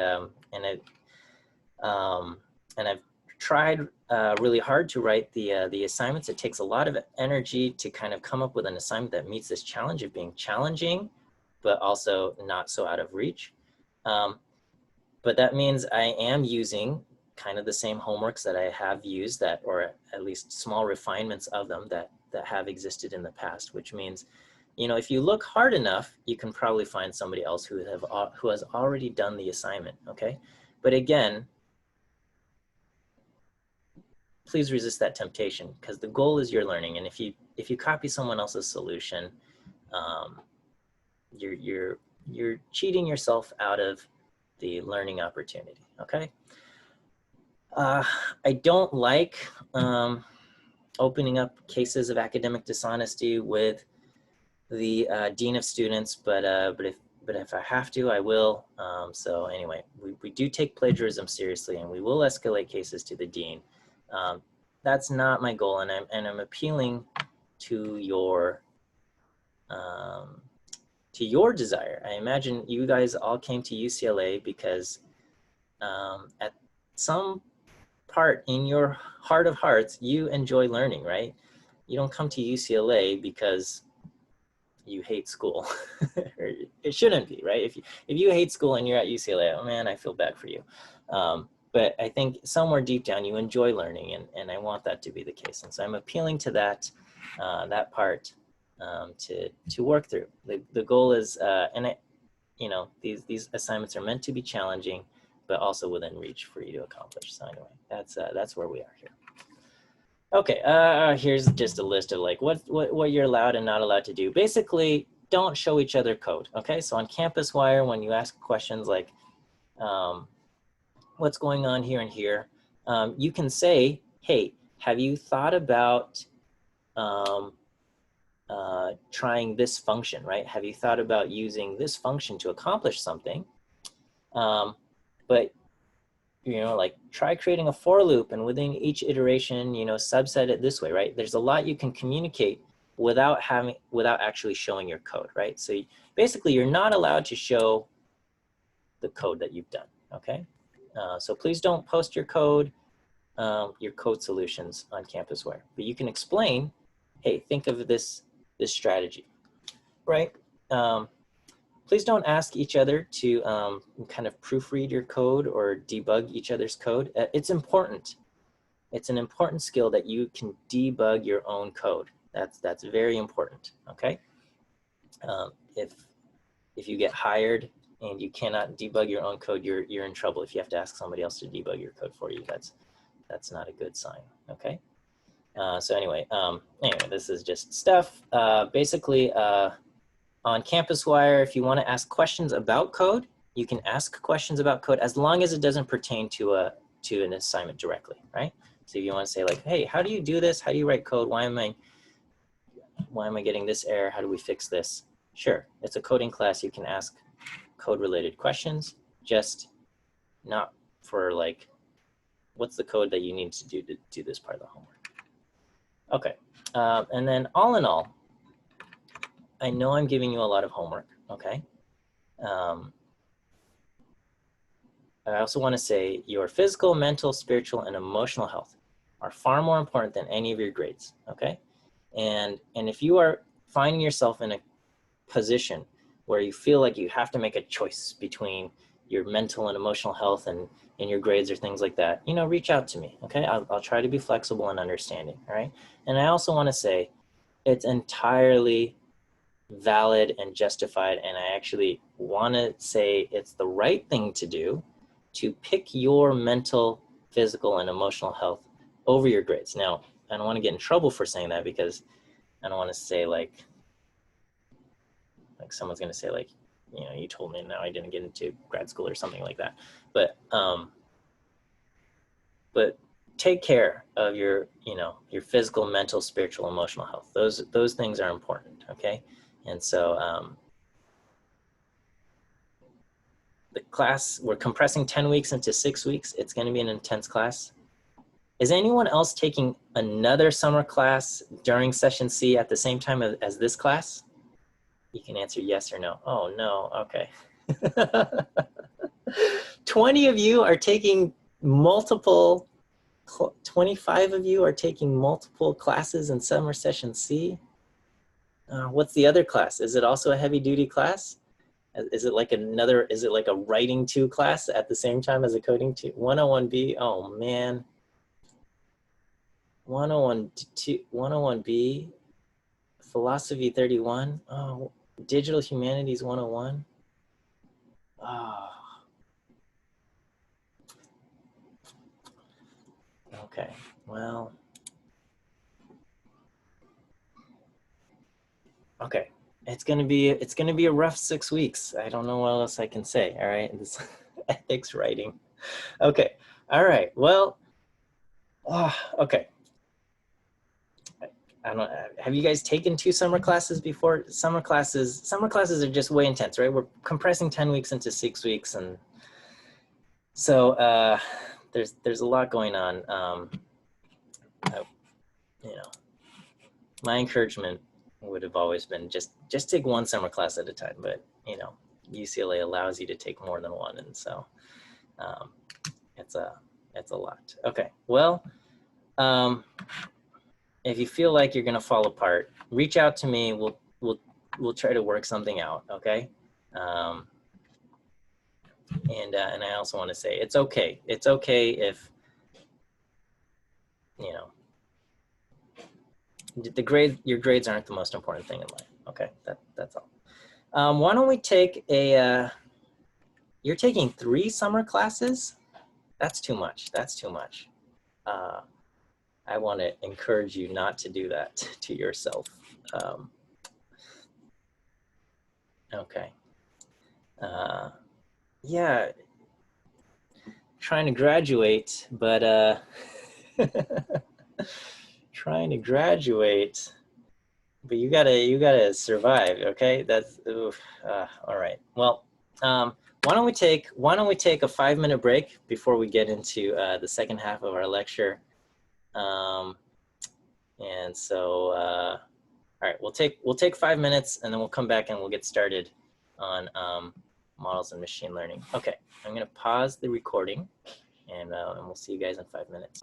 A: I've tried really hard to write the assignments. It takes a lot of energy to kind of come up with an assignment that meets this challenge of being challenging, but also not so out of reach. But that means I am using kind of the same homeworks that I have used, that, or at least small refinements of them that have existed in the past, which means, you know, if you look hard enough, you can probably find somebody else who has already done the assignment, okay? But again, please resist that temptation, because the goal is your learning. And if you copy someone else's solution, you're cheating yourself out of the learning opportunity, okay? I don't like opening up cases of academic dishonesty with the dean of students, but if I have to, I will. So anyway, we do take plagiarism seriously, and we will escalate cases to the dean. That's not my goal, and I'm appealing to your desire. I imagine you guys all came to UCLA because at some part in your heart of hearts, you enjoy learning, right? You don't come to UCLA because you hate school. It shouldn't be, right? If you hate school and you're at UCLA, oh man, I feel bad for you. But I think somewhere deep down you enjoy learning, and I want that to be the case. And so I'm appealing to that part to work through. The goal is, you know, these assignments are meant to be challenging, but also within reach for you to accomplish. So anyway, that's where we are here. Okay, here's just a list of like what you're allowed and not allowed to do. Basically, don't show each other code, okay? So on Campus Wire, when you ask questions like, what's going on here and here. You can say, hey, have you thought about trying this function, right? Have you thought about using this function to accomplish something? But, like try creating a for loop, and within each iteration, subset it this way, right? There's a lot you can communicate without actually showing your code, right? So basically you're not allowed to show the code that you've done, okay? So please don't post your code solutions on CampusWare, but you can explain, hey, think of this strategy, right? Please don't ask each other to kind of proofread your code or debug each other's code. It's important. It's an important skill that you can debug your own code. That's very important, okay? If you get hired and you cannot debug your own code, you're in trouble. If you have to ask somebody else to debug your code for you, that's not a good sign, okay? So anyway, this is just stuff. Basically, on CampusWire, if you want to ask questions about code, you can ask questions about code as long as it doesn't pertain to an assignment directly, right? So if you want to say like, hey, how do you do this? How do you write code? Why am I getting this error? How do we fix this? Sure, it's a coding class. You can ask code-related questions, just not for like, what's the code that you need to do this part of the homework? Okay, and then all in all, I know I'm giving you a lot of homework, okay? I also want to say your physical, mental, spiritual, and emotional health are far more important than any of your grades, okay? And if you are finding yourself in a position where you feel like you have to make a choice between your mental and emotional health and your grades or things like that, reach out to me, okay? I'll try to be flexible and understanding, all right? And I also want to say it's entirely valid and justified, and I actually want to say it's the right thing to do to pick your mental, physical, and emotional health over your grades. Now, I don't want to get in trouble for saying that, because I don't want to say like someone's going to say like, you told me now I didn't get into grad school or something like that. But take care of your physical, mental, spiritual, emotional health. Those things are important, okay? And so the class, we're compressing 10 weeks into 6 weeks. It's going to be an intense class. Is anyone else taking another summer class during session C at the same time as this class? You can answer yes or no. Oh, no. Okay. 20 of you are taking multiple, 25 of you are taking multiple classes in summer session C. What's the other class? Is it also a heavy duty class? Is it like a writing 2 class at the same time as a coding 2? 101B, oh man. 101B, philosophy 31. Oh, digital humanities 101. Oh. Okay, well. Okay, it's gonna be a rough 6 weeks. I don't know what else I can say. All right, this ethics writing. Okay, all right. Well, okay. I don't. Have you guys taken 2 summer classes before? Summer classes are just way intense, right? We're compressing 10 weeks into 6 weeks, and so there's a lot going on. My encouragement would have always been just take 1 summer class at a time, but UCLA allows you to take more than 1, and so it's a lot. Okay, well, if you feel like you're gonna fall apart, reach out to me. We'll try to work something out. Okay. And I also want to say it's okay. It's okay if your grades aren't the most important thing in life. Okay, that's all. Why don't we take you're taking 3 summer classes? That's too much. That's too much. I want to encourage you not to do that to yourself. Okay. Yeah. trying to graduate, but trying to graduate, but you gotta survive. Okay, that's oof. All right. Well, why don't we take a 5-minute break before we get into the second half of our lecture? And so, all right, we'll take 5 minutes, and then we'll come back and we'll get started on models and machine learning. Okay, I'm gonna pause the recording, and we'll see you guys in 5 minutes.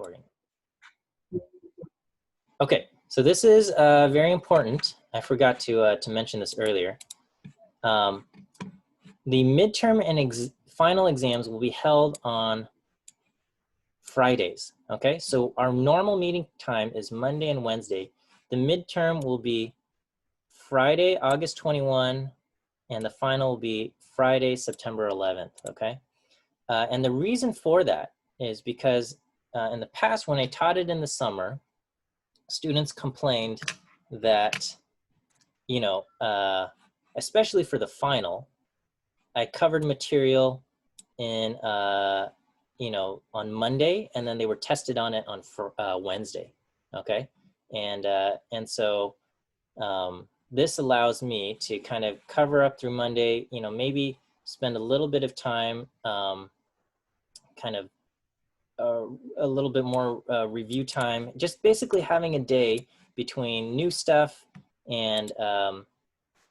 A: Okay, so this is very important. I forgot to mention this earlier. The midterm and final exams will be held on Fridays. Okay, so our normal meeting time is Monday and Wednesday. The midterm will be Friday, August 21, and the final will be Friday, September 11th. Okay, and the reason for that is because in the past, when I taught it in the summer, students complained that, you know, especially for the final, I covered material in, you know, on Monday, and then they were tested on it on Wednesday. Okay, and so this allows me to kind of cover up through Monday. You know, maybe spend a little bit of time, kind of a little bit more review time, just basically having a day between new stuff and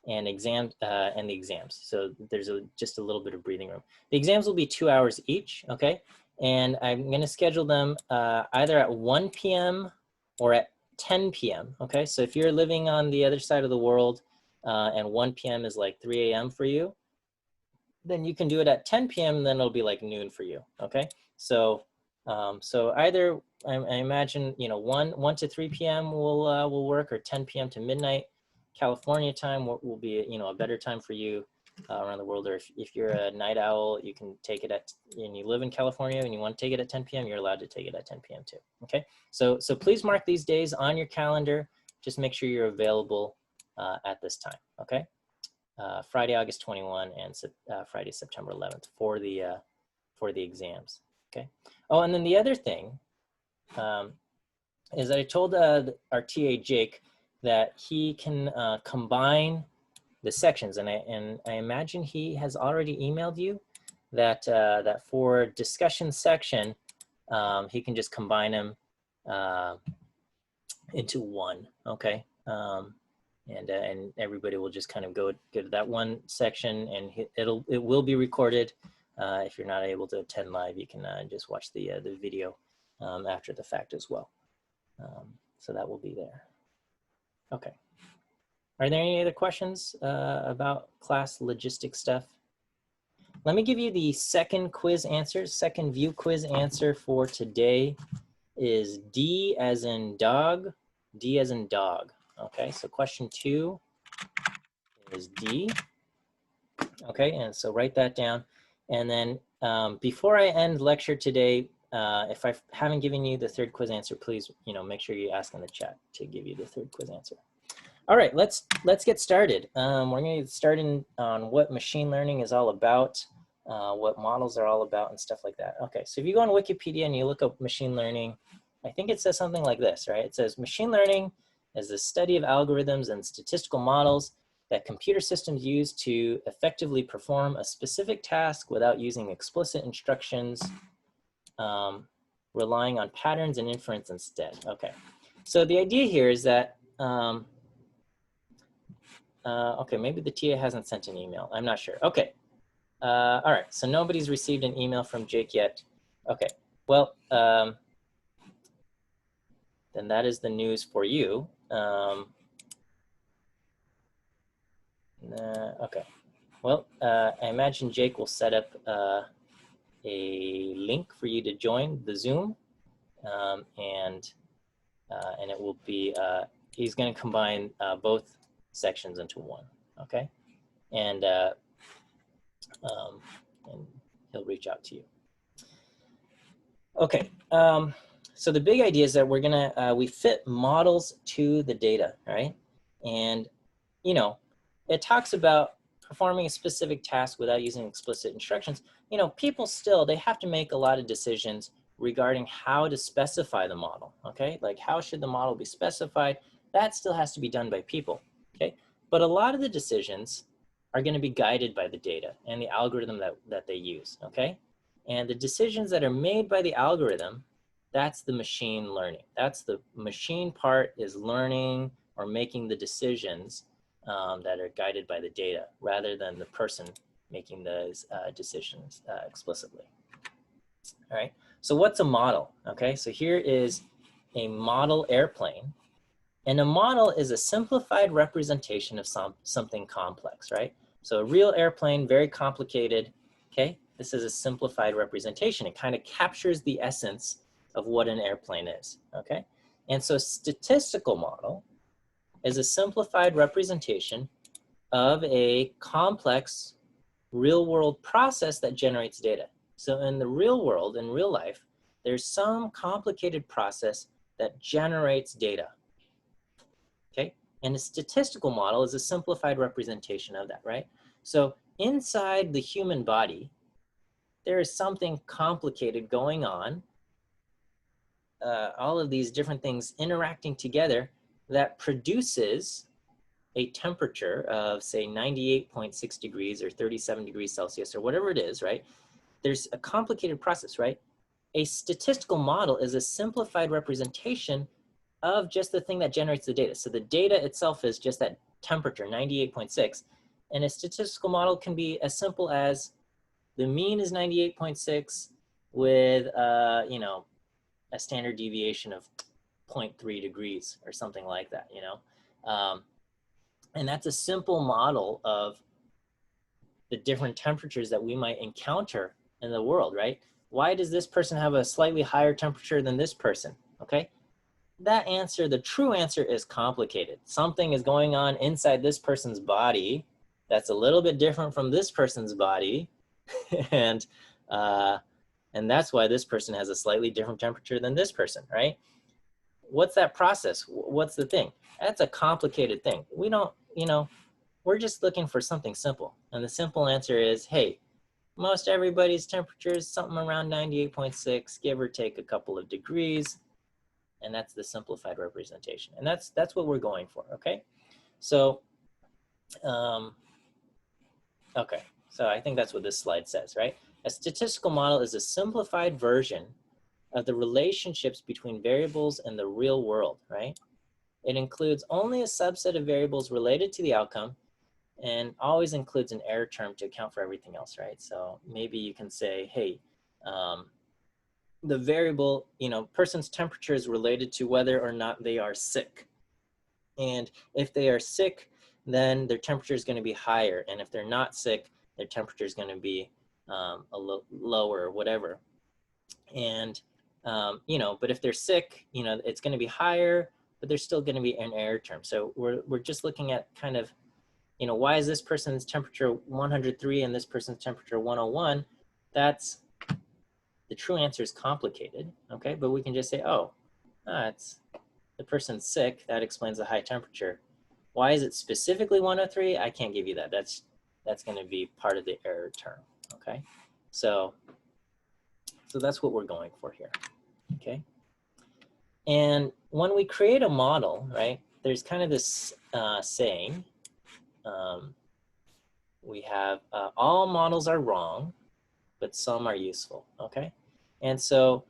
A: exam and the exams. So there's just a little bit of breathing room. The exams will be 2 hours each, okay? And I'm gonna schedule them either at 1 p.m. or at 10 p.m., okay? So if you're living on the other side of the world and 1 p.m. is like 3 a.m. for you, then you can do it at 10 p.m. and then it'll be like noon for you, okay? So so either I imagine, you know, 1 to 3 p.m. will work, or 10 p.m. to midnight. California time will be, you know, a better time for you around the world. Or if you're a night owl, you can take it at, and you live in California and you want to take it at 10 p.m., you're allowed to take it at 10 p.m. too. Okay, so please mark these days on your calendar. Just make sure you're available at this time. Okay, Friday, August 21, and Friday, September 11th for the exams. Okay. Oh, and then the other thing is that I told our TA Jake that he can combine the sections, and I imagine he has already emailed you that that for discussion section he can just combine them into one. Okay, and everybody will just kind of go to that one section, and it will be recorded. If you're not able to attend live, you can just watch the video after the fact as well. So that will be there. Okay. Are there any other questions about class logistics stuff? Let me give you the second quiz answer. Second view quiz answer for today is D as in dog, D as in dog. Okay, so question 2 is D. Okay, and so write that down. And then before I end lecture today, if I haven't given you the third quiz answer, please, you know, make sure you ask in the chat to give you the third quiz answer. All right, let's get started. We're going to get started on what machine learning is all about, what models are all about, and stuff like that. Okay, so if you go on Wikipedia and you look up machine learning, I think it says something like this, right? It says machine learning is the study of algorithms and statistical models that computer systems use to effectively perform a specific task without using explicit instructions, relying on patterns and inference instead. Okay, so the idea here is that, okay, maybe the TA hasn't sent an email. I'm not sure. Okay, all right, so nobody's received an email from Jake yet. Okay, well, then that is the news for you. Okay, well, I imagine Jake will set up a link for you to join the Zoom, and it will be, he's going to combine both sections into one, okay? And he'll reach out to you. Okay, so the big idea is that we're gonna, we fit models to the data, right? And, you know, it talks about performing a specific task without using explicit instructions, you know, people still, they have to make a lot of decisions regarding how to specify the model, okay? Like how should the model be specified? That still has to be done by people, okay? But a lot of the decisions are going to be guided by the data and the algorithm that they use, okay? And the decisions that are made by the algorithm, that's the machine learning. That's the machine part, is learning or making the decisions that are guided by the data rather than the person making those decisions explicitly. All right, so what's a model? Okay, so here is a model airplane. And a model is a simplified representation of something complex, right? So a real airplane, very complicated, okay? This is a simplified representation. It kind of captures the essence of what an airplane is, okay? And so statistical model is a simplified representation of a complex real-world process that generates data. So in the real world, in real life, there's some complicated process that generates data. Okay, and a statistical model is a simplified representation of that, right? So inside the human body, there is something complicated going on, all of these different things interacting together that produces a temperature of, say, 98.6 degrees or 37 degrees Celsius or whatever it is, right? There's a complicated process, right? A statistical model is a simplified representation of just the thing that generates the data. So the data itself is just that temperature, 98.6. And a statistical model can be as simple as the mean is 98.6 with, you know, a standard deviation of 0.3 degrees or something like that, you know. And that's a simple model of the different temperatures that we might encounter in the world, right? Why does this person have a slightly higher temperature than this person, okay? That answer, the true answer, is complicated. Something is going on inside this person's body that's a little bit different from this person's body, and that's why this person has a slightly different temperature than this person, right? What's that process? What's the thing? That's a complicated thing. We don't, you know, we're just looking for something simple. And the simple answer is, hey, most everybody's temperature is something around 98.6, give or take a couple of degrees. And that's the simplified representation. And that's what we're going for, okay? So, okay, so I think that's what this slide says, right? A statistical model is a simplified version of the relationships between variables in the real world, right? It includes only a subset of variables related to the outcome and always includes an error term to account for everything else, right? So maybe you can say, hey, the variable, you know, person's temperature is related to whether or not they are sick. And if they are sick, then their temperature is going to be higher. And if they're not sick, their temperature is going to be a little lower or whatever. And, you know, but if they're sick, you know, it's going to be higher, but there's still going to be an error term. So we're just looking at kind of, you know, why is this person's temperature 103 and this person's temperature 101? That's, the true answer is complicated, okay? But we can just say, oh, it's the person's sick. That explains the high temperature. Why is it specifically 103? I can't give you that. That's going to be part of the error term, okay? So that's what we're going for here, okay? And when we create a model, right, there's kind of this saying, we have all models are wrong, but some are useful, okay? And so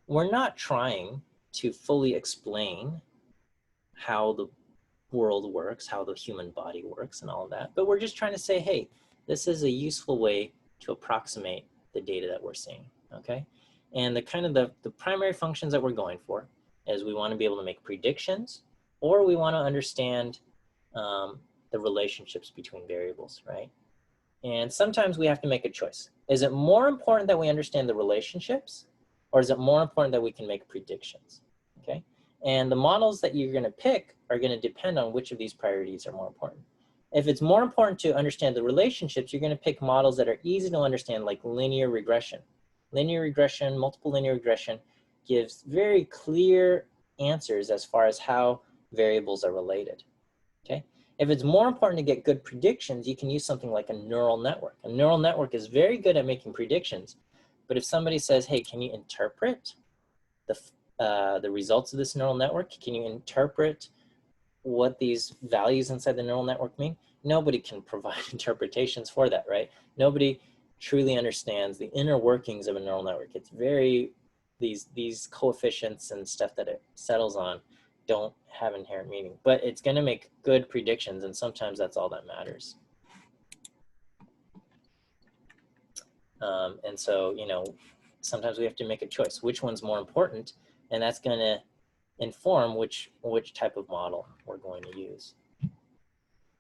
A: we're not trying to fully explain how the world works, how the human body works and all of that, but we're just trying to say, hey, this is a useful way to approximate the data that we're seeing, okay? And the kind of the primary functions that we're going for is we want to be able to make predictions, or we want to understand the relationships between variables, right? And sometimes we have to make a choice. Is it more important that we understand the relationships, or is it more important that we can make predictions, okay? And the models that you're going to pick are going to depend on which of these priorities are more important. If it's more important to understand the relationships, you're going to pick models that are easy to understand, like linear regression. Linear regression, multiple linear regression, gives very clear answers as far as how variables are related, okay? If it's more important to get good predictions, you can use something like a neural network. A neural network is very good at making predictions, but if somebody says, hey, can you interpret the results of this neural network? Can you interpret what these values inside the neural network mean? Nobody can provide interpretations for that, right? Nobody truly understands the inner workings of a neural network. It's very, these coefficients and stuff that it settles on don't have inherent meaning, but it's going to make good predictions, and sometimes that's all that matters. And so, you know, sometimes we have to make a choice. Which one's more important? And that's going to inform which type of model we're going to use.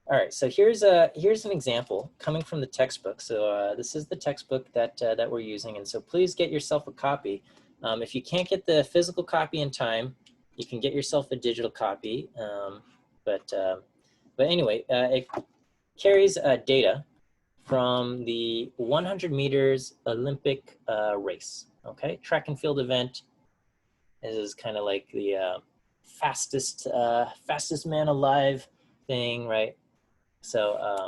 A: All right, so here's an example coming from the textbook. So this is the textbook that we're using, and so please get yourself a copy. If you can't get the physical copy in time, you can get yourself a digital copy. But anyway, it carries data from the 100 meters Olympic race. Okay, track and field event. This is kind of like the fastest man alive thing, right? So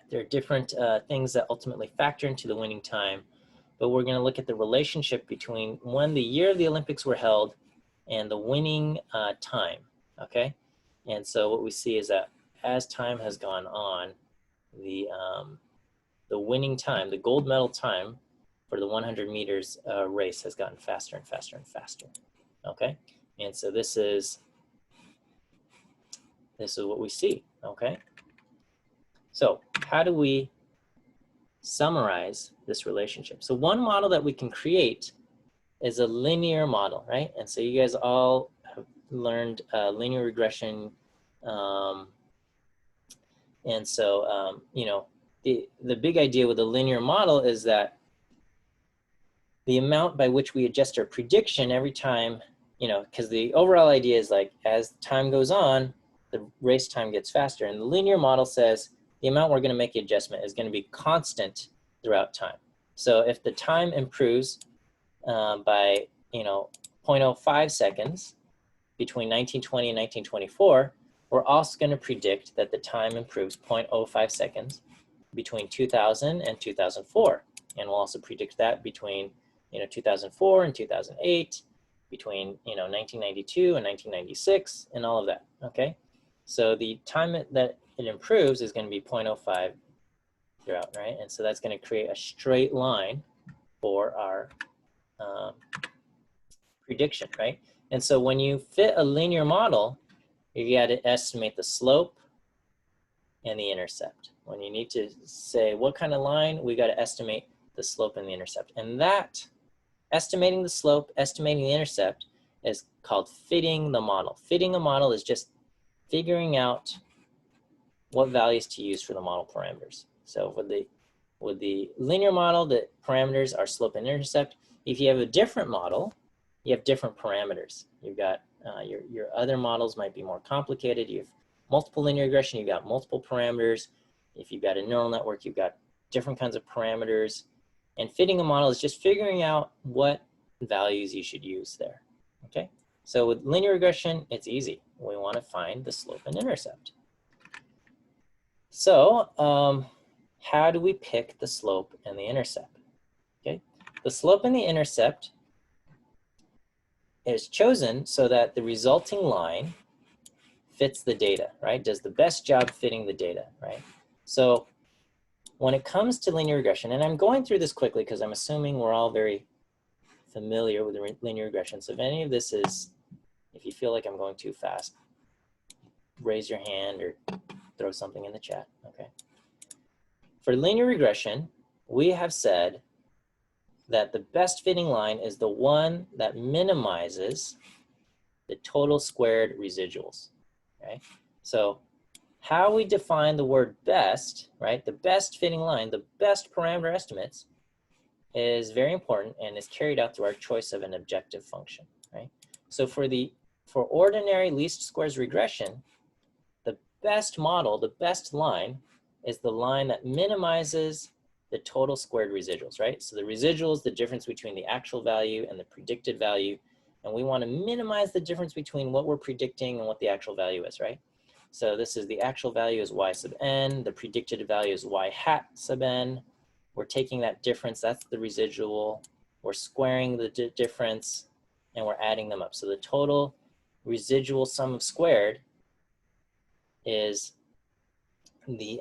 A: there are different things that ultimately factor into the winning time, but we're going to look at the relationship between when the year of the Olympics were held and the winning time, okay? And so what we see is that as time has gone on, the winning time, the gold medal time for the 100 meters race has gotten faster and faster and faster, okay? And so this is what we see, okay? So how do we summarize this relationship? So one model that we can create is a linear model, right? And so you guys all have learned linear regression. And so, you know, the big idea with a linear model is that the amount by which we adjust our prediction every time, you know, because the overall idea is like as time goes on, the race time gets faster. And the linear model says the amount we're going to make the adjustment is going to be constant throughout time. So if the time improves by, you know, 0.05 seconds between 1920 and 1924, we're also going to predict that the time improves 0.05 seconds between 2000 and 2004. And we'll also predict that between, you know, 2004 and 2008, between, you know, 1992 and 1996, and all of that, okay? So the time that it improves is going to be 0.05 throughout, right? And so that's going to create a straight line for our prediction, right? And so when you fit a linear model, you got to estimate the slope and the intercept. When you need to say what kind of line, we got to estimate the slope and the intercept. And that, estimating the slope, estimating the intercept, is called fitting the model. Fitting a model is just figuring out what values to use for the model parameters. So with the linear model, the parameters are slope and intercept. If you have a different model, you have different parameters. You've got your other models might be more complicated. You have multiple linear regression, you've got multiple parameters. If you've got a neural network, you've got different kinds of parameters. And fitting a model is just figuring out what values you should use there, okay? So with linear regression, it's easy. We want to find the slope and intercept. So how do we pick the slope and the intercept? Okay, the slope and the intercept is chosen so that the resulting line fits the data, right? Does the best job fitting the data, right? So when it comes to linear regression, and I'm going through this quickly because I'm assuming we're all very familiar with linear regression. So if any of this is, if you feel like I'm going too fast, raise your hand or throw something in the chat, okay? For linear regression, we have said that the best fitting line is the one that minimizes the total squared residuals, okay? So how we define the word best, right? The best fitting line, the best parameter estimates is very important and is carried out through our choice of an objective function, right? So for ordinary least squares regression, the best model, the best line is the line that minimizes the total squared residuals, right? So the residual is the difference between the actual value and the predicted value. And we want to minimize the difference between what we're predicting and what the actual value is, right? So this is the actual value is y sub n. The predicted value is y hat sub n. We're taking that difference. That's the residual. We're squaring the difference, and we're adding them up. So the total residual sum of squared is the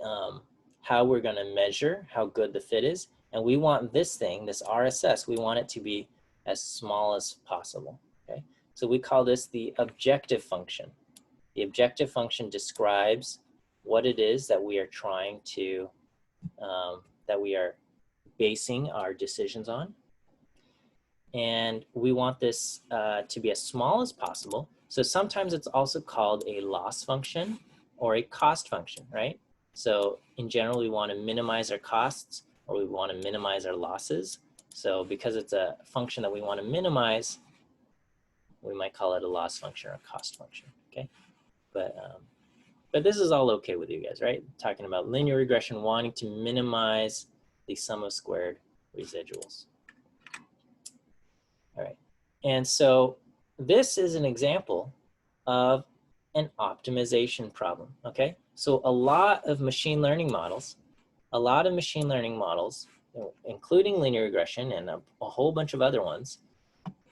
A: how we're going to measure how good the fit is. And we want this thing, this RSS, we want it to be as small as possible. Okay, so we call this the objective function. The objective function describes what it is that we are trying to, that we are basing our decisions on. And we want this to be as small as possible. So sometimes it's also called a loss function or a cost function, right? So in general, we want to minimize our costs or we want to minimize our losses. So because it's a function that we want to minimize, we might call it a loss function or a cost function, okay? But this is all okay with you guys, right? Talking about linear regression, wanting to minimize the sum of squared residuals. All right, and so this is an example of an optimization problem, okay? So a lot of machine learning models, including linear regression and a whole bunch of other ones,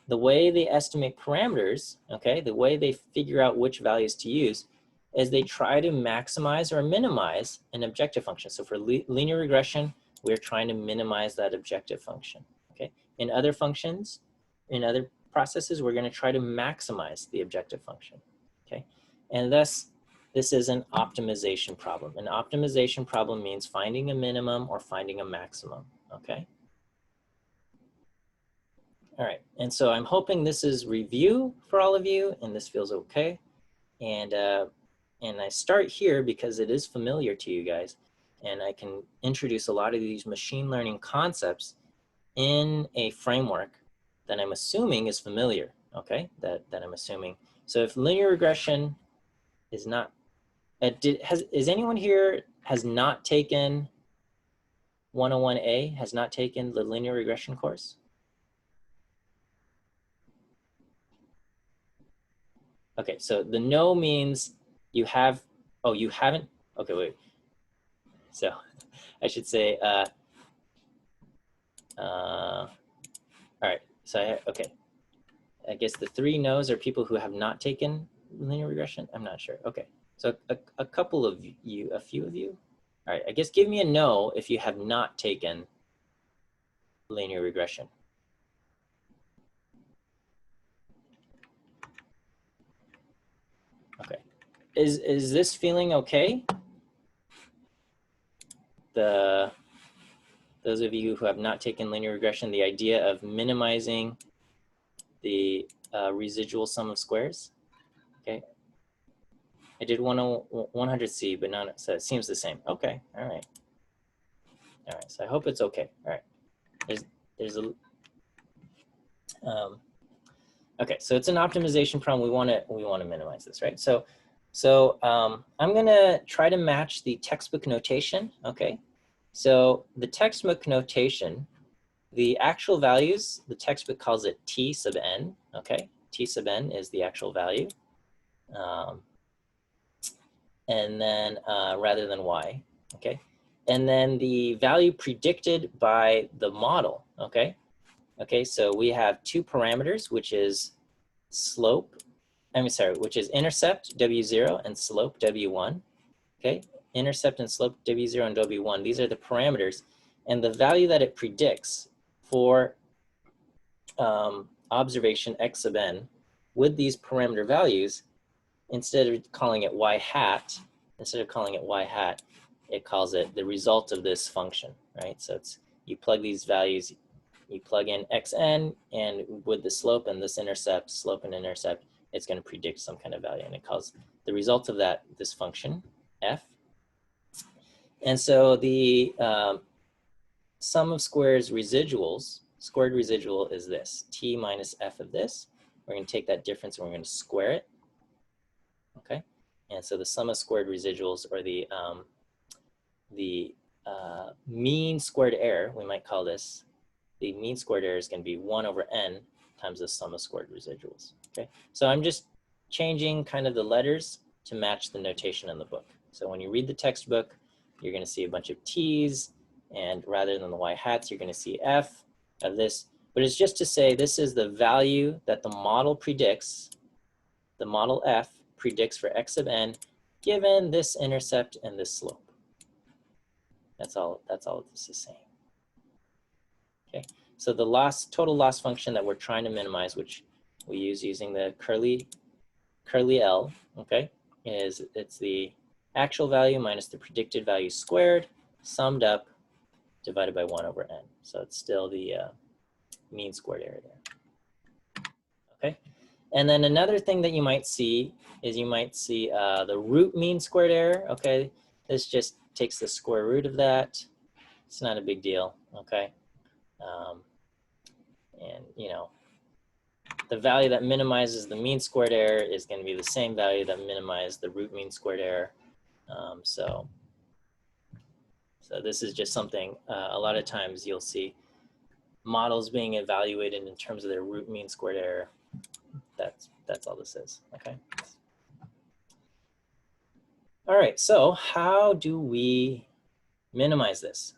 A: the way they estimate parameters, okay, the way they figure out which values to use is they try to maximize or minimize an objective function. So for linear regression, we're trying to minimize that objective function, okay? In other functions, in other processes, we're going to try to maximize the objective function, okay? And thus, this is an optimization problem. An optimization problem means finding a minimum or finding a maximum, okay? All right, and so I'm hoping this is review for all of you and this feels okay. And I start here because it is familiar to you guys and I can introduce a lot of these machine learning concepts in a framework that I'm assuming is familiar, okay? That I'm assuming. So if linear regression is not, is anyone here has not taken 101A, has not taken the linear regression course? Okay, so the no means you have, oh, you haven't, okay, wait. So I should say, all right, so okay. I guess the 3 no's are people who have not taken linear regression. I'm not sure. Okay, so a couple of you, a few of you. All right, I guess give me a no if you have not taken linear regression. Okay, is this feeling okay? Those of you who have not taken linear regression, the idea of minimizing the residual sum of squares. Okay, I did 100C, but not, so it seems the same. Okay, all right. All right, so I hope it's okay. All right, there's a, okay, so it's an optimization problem. We want to minimize this, right? So I'm gonna try to match the textbook notation, okay? So the textbook notation, the actual values, the textbook calls it T sub n, okay? T sub n is the actual value. And then rather than y, okay? And then the value predicted by the model, okay? Okay, so we have 2 parameters, which is slope, which is intercept W0 and slope W1, okay? Intercept and slope W0 and W1, these are the parameters. And the value that it predicts for observation x sub n with these parameter values, instead of calling it y hat, it calls it the result of this function, right? So it's, you plug these values, you plug in xn, and with the slope and this intercept, slope and intercept, it's going to predict some kind of value, and it calls the result of that this function f. And so the sum of squares residuals, squared residual is this, t minus f of this. We're going to take that difference and we're going to square it, okay? And so the sum of squared residuals, or the mean squared error, we might call this, the mean squared error is going to be 1 over n times the sum of squared residuals, okay? So I'm just changing kind of the letters to match the notation in the book. So when you read the textbook, you're going to see a bunch of T's, and rather than the y hats, you're going to see F of this. But it's just to say this is the value that the model predicts, the model F predicts for x of n, given this intercept and this slope. That's all this is saying. Okay, so the total loss function that we're trying to minimize, which we use using the curly L, okay, it's the actual value minus the predicted value squared, summed up, divided by 1 over n. So it's still the mean squared error there. Okay, and then another thing that you might see is the root mean squared error. Okay, this just takes the square root of that. It's not a big deal. Okay, and you know, the value that minimizes the mean squared error is going to be the same value that minimizes the root mean squared error. So this is just something a lot of times you'll see models being evaluated in terms of their root mean squared error. That's all this is. Okay. All right. So how do we minimize this?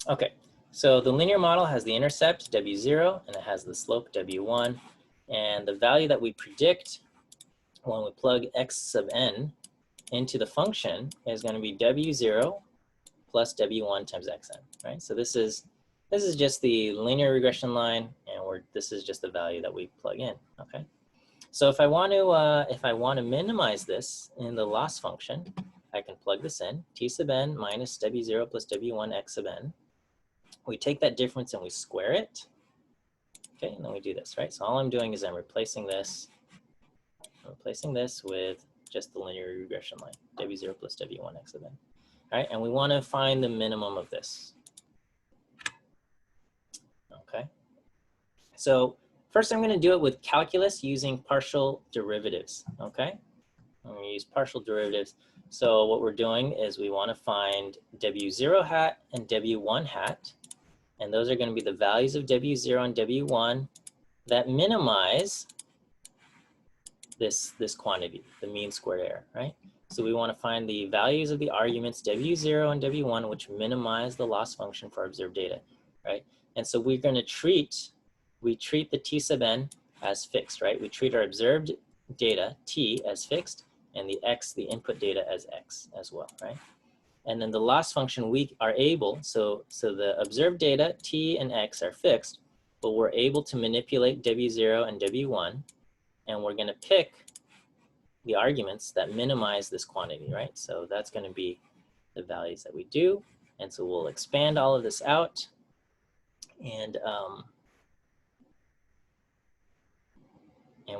A: Okay. So the linear model has the intercept W0 and it has the slope W1, and the value that we predict when we plug x sub n into the function is going to be W0 plus W1 times xn, right? So this is just the linear regression line, and this is just the value that we plug in. Okay. So if I want to minimize this in the loss function, I can plug this in, t sub n minus W0 plus W1 x sub n. We take that difference and we square it. Okay, and then we do this, right? So all I'm doing is I'm replacing this with just the linear regression line, W0 plus W1 x sub n. All right, and we want to find the minimum of this. Okay, so first I'm going to do it with calculus using partial derivatives. Okay, I'm going to use partial derivatives. So what we're doing is we want to find W0 hat and W1 hat, and those are going to be the values of W0 and W1 that minimize this quantity, the mean squared error, right? So we want to find the values of the arguments W0 and W1 which minimize the loss function for observed data, right? And so we're going to treat the t sub n as fixed, right? We treat our observed data, t, as fixed, and the x, the input data, as x as well, right? And then the loss function, we are able, so the observed data, t and x, are fixed, but we're able to manipulate W0 and W1, and we're going to pick the arguments that minimize this quantity, right? So that's going to be the values that we do. And so we'll expand all of this out, and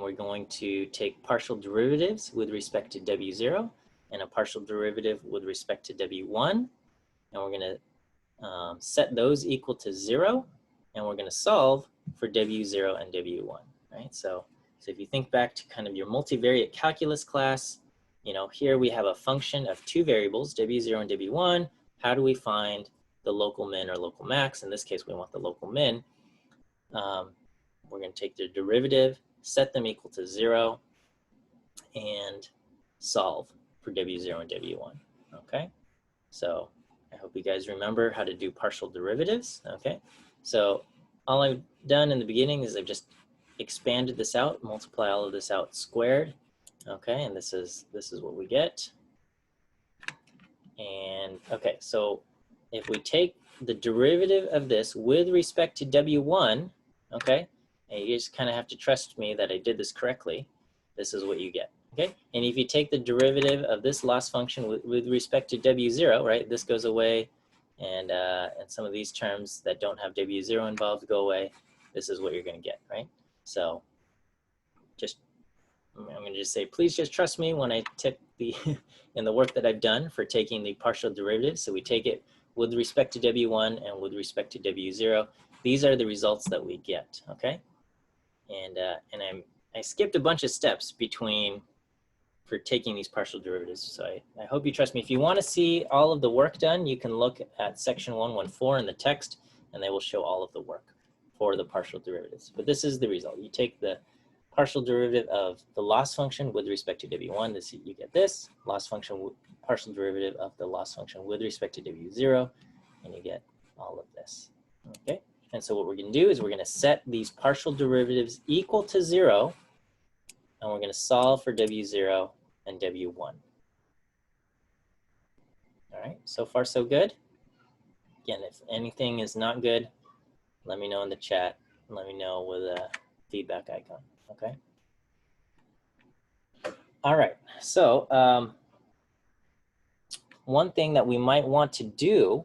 A: we're going to take partial derivatives with respect to W0 and a partial derivative with respect to W1. And we're going to set those equal to 0. And we're going to solve for W0 and W1, right? So if you think back to kind of your multivariate calculus class, you know, here we have a function of two variables, W0 and W1. How do we find the local min or local max? In this case, we want the local min. We're going to take the derivative, set them equal to 0, and solve for W0 and W1, okay? So I hope you guys remember how to do partial derivatives, okay? So all I've done in the beginning is I've just expanded this out, multiply all of this out squared, okay? And this is what we get. And okay, so if we take the derivative of this with respect to W1, okay, and you just kind of have to trust me that I did this correctly, this is what you get, okay? And if you take the derivative of this loss function with respect to W0, right, this goes away, and some of these terms that don't have W0 involved go away, this is what you're going to get, right? So I'm going to just say, please just trust me when I tip in the work that I've done for taking the partial derivative. So we take it with respect to W1 and with respect to W0. These are the results that we get, okay? And I skipped a bunch of steps for taking these partial derivatives. So I hope you trust me. If you want to see all of the work done, you can look at section 114 in the text, and they will show all of the work for the partial derivatives. But this is the result. You take the partial derivative of the loss function with respect to W1, this, you get this, loss function, partial derivative of the loss function with respect to W0, and you get all of this, okay? And so what we're gonna do is we're gonna set these partial derivatives equal to 0, and we're gonna solve for W0 and W1. All right, so far so good. Again, if anything is not good, let me know in the chat. Let me know with a feedback icon, okay? All right, so one thing that we might want to do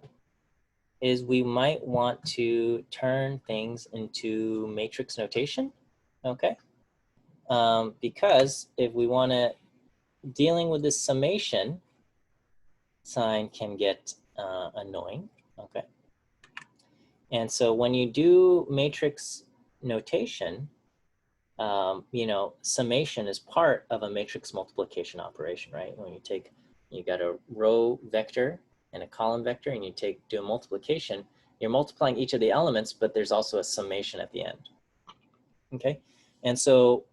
A: is we might want to turn things into matrix notation, okay? Because if we want to, dealing with this summation sign can get annoying, okay? And so when you do matrix notation, you know, summation is part of a matrix multiplication operation, right? When you got a row vector and a column vector, and you do a multiplication, you're multiplying each of the elements, but there's also a summation at the end, okay? And so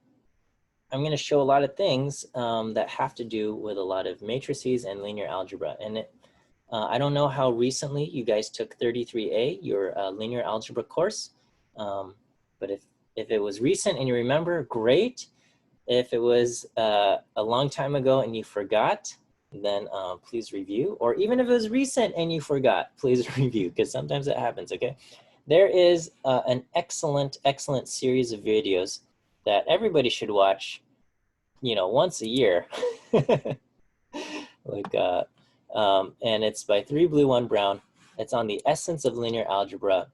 A: I'm going to show a lot of things that have to do with a lot of matrices and linear algebra. And I don't know how recently you guys took 33A, your linear algebra course, but if it was recent and you remember, great. If it was a long time ago and you forgot, then please review. Or even if it was recent and you forgot, please review, because sometimes it happens, okay? There is an excellent, excellent series of videos that everybody should watch, you know, once a year. Like, and it's by 3 Blue 1 Brown. It's on the essence of linear algebra.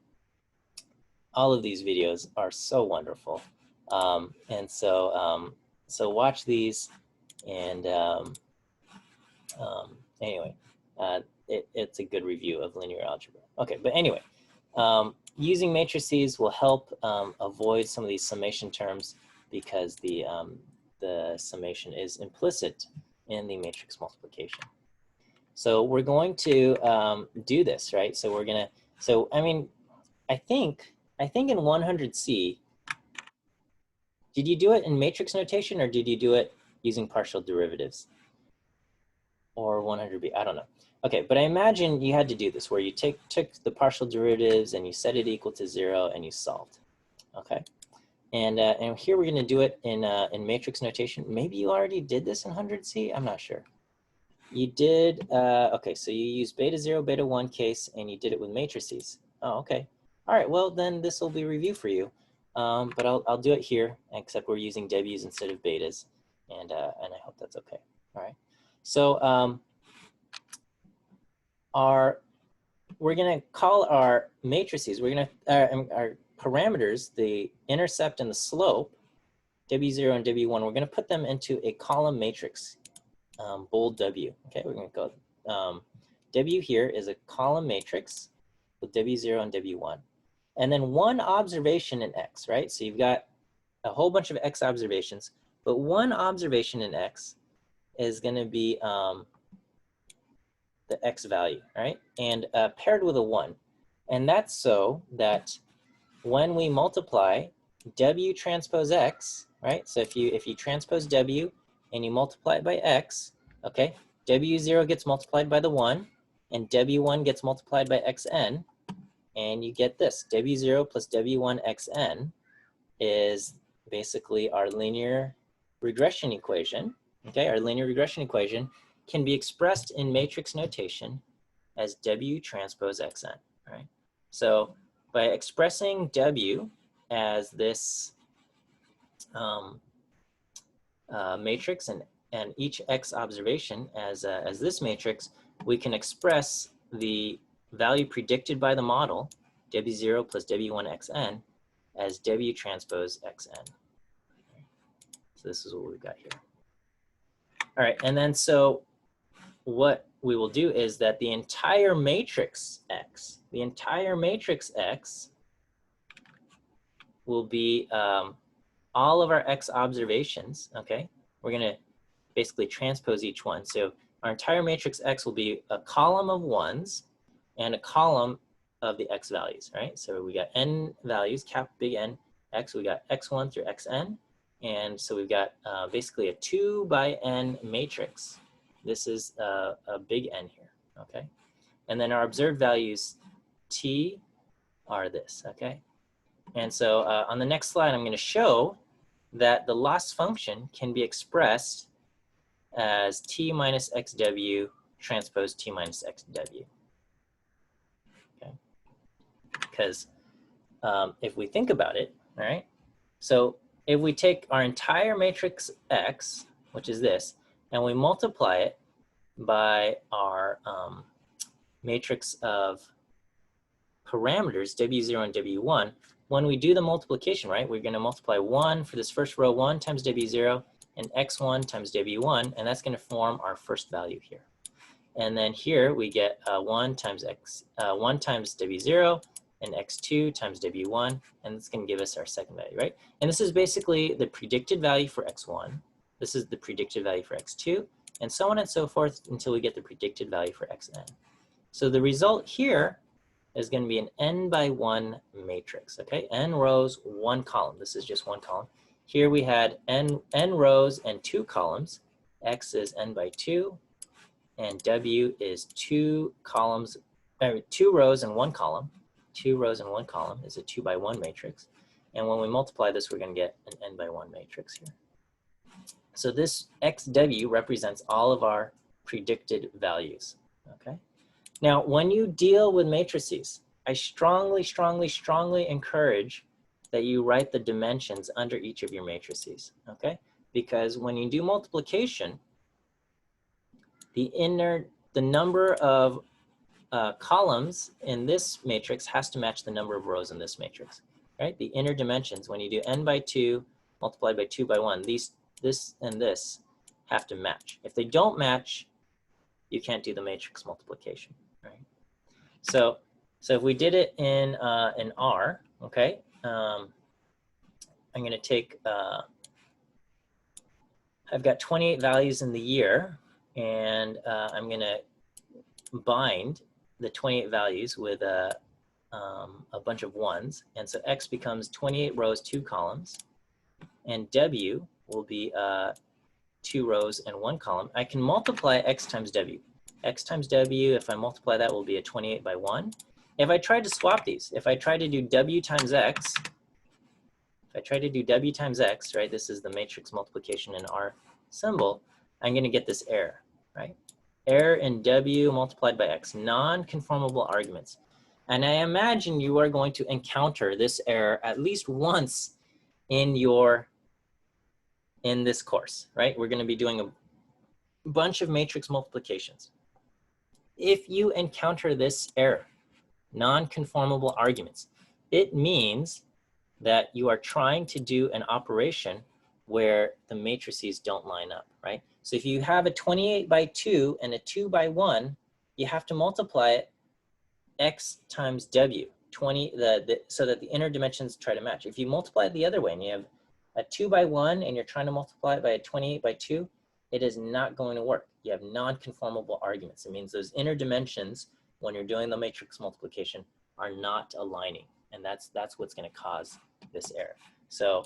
A: All of these videos are so wonderful. And so, so watch these, and anyway, it's a good review of linear algebra. Okay, but anyway, using matrices will help avoid some of these summation terms, because the summation is implicit in the matrix multiplication. So we're going to do this, right? So we're gonna, so I mean, I think in 100C, did you do it in matrix notation, or did you do it using partial derivatives? Or 100B, I don't know. Okay, but I imagine you had to do this, where you took the partial derivatives and you set it equal to 0 and you solved, okay? And here we're gonna do it in matrix notation. Maybe you already did this in 100C, I'm not sure. You did, okay, so you used beta 0, beta 1 case, and you did it with matrices. Oh, okay. All right, well, then this will be review for you. But I'll do it here, except we're using W's instead of betas, and I hope that's okay. All right. So we're gonna call our matrices, our parameters, the intercept and the slope, W0 and W1, we're gonna put them into a column matrix, bold W. Okay, we're gonna go, W here is a column matrix with W0 and W1. And then one observation in X, right? So you've got a whole bunch of X observations, but one observation in X is gonna be the X value, right? And paired with a 1. And that's so that when we multiply W transpose X, right? So if you transpose W and you multiply it by X, okay, W0 gets multiplied by the 1, and W1 gets multiplied by Xn, and you get this. W0 plus W1 Xn is basically our linear regression equation, okay? Our linear regression equation can be expressed in matrix notation as W transpose Xn, right? So by expressing W as this matrix and each X observation as this matrix, we can express the value predicted by the model, W0 plus W1 Xn, as W transpose Xn. So this is what we've got here. All right, and then so what we will do is that the entire matrix X, will be all of our X observations, okay? We're gonna basically transpose each one. So our entire matrix X will be a column of 1s and a column of the X values, right? So we got N values, big N, X, we got X1 through Xn, And so we've got basically a 2 by n matrix. This is a big N here, okay? And then our observed values T are this, okay? And so on the next slide, I'm going to show that the loss function can be expressed as T minus XW transpose T minus XW, okay? Because if we think about it, all right? So if we take our entire matrix X, which is this, and we multiply it by our matrix of parameters, W0 and W1, when we do the multiplication, right, we're going to multiply 1 for this first row, 1 times W0, and X1 times W1, and that's going to form our first value here. And then here we get 1 times W0, and X2 times W1, and it's going to give us our second value, right? And this is basically the predicted value for X1. This is the predicted value for X2, and so on and so forth until we get the predicted value for Xn. So the result here is going to be an n by 1 matrix, okay? N rows, 1 column. This is just 1 column. Here we had n rows and 2 columns. X is n by 2, and W is 2 columns, 2 rows and 1 column. 2 rows and 1 column is a 2 by 1 matrix. And when we multiply this, we're going to get an n by 1 matrix here. So this XW represents all of our predicted values, okay? Now, when you deal with matrices, I strongly, strongly, strongly encourage that you write the dimensions under each of your matrices, okay? Because when you do multiplication, the number of columns in this matrix has to match the number of rows in this matrix, right? The inner dimensions, when you do n by 2 multiplied by 2 by 1, this and this have to match. If they don't match, you can't do the matrix multiplication, right? So if we did it in R, okay, I'm going to take, I've got 28 values in the year, and I'm going to bind the 28 values with a bunch of 1s. And so X becomes 28 rows, 2 columns, and W will be 2 rows and 1 column. I can multiply X times W. X times W, if I multiply that, will be a 28 by 1. If I tried to swap these, if I try to do W times X, right, this is the matrix multiplication in our symbol, I'm going to get this error, right? Error in W multiplied by X, non-conformable arguments. And I imagine you are going to encounter this error at least once in this course, right? We're going to be doing a bunch of matrix multiplications. If you encounter this error, non-conformable arguments, it means that you are trying to do an operation where the matrices don't line up, right? So if you have a 28 by 2 and a 2 by 1, you have to multiply it X times W, so that the inner dimensions try to match. If you multiply it the other way and you have a 2 by 1 and you're trying to multiply it by a 28 by 2, it is not going to work. You have non-conformable arguments. It means those inner dimensions, when you're doing the matrix multiplication, are not aligning, and that's what's going to cause this error. So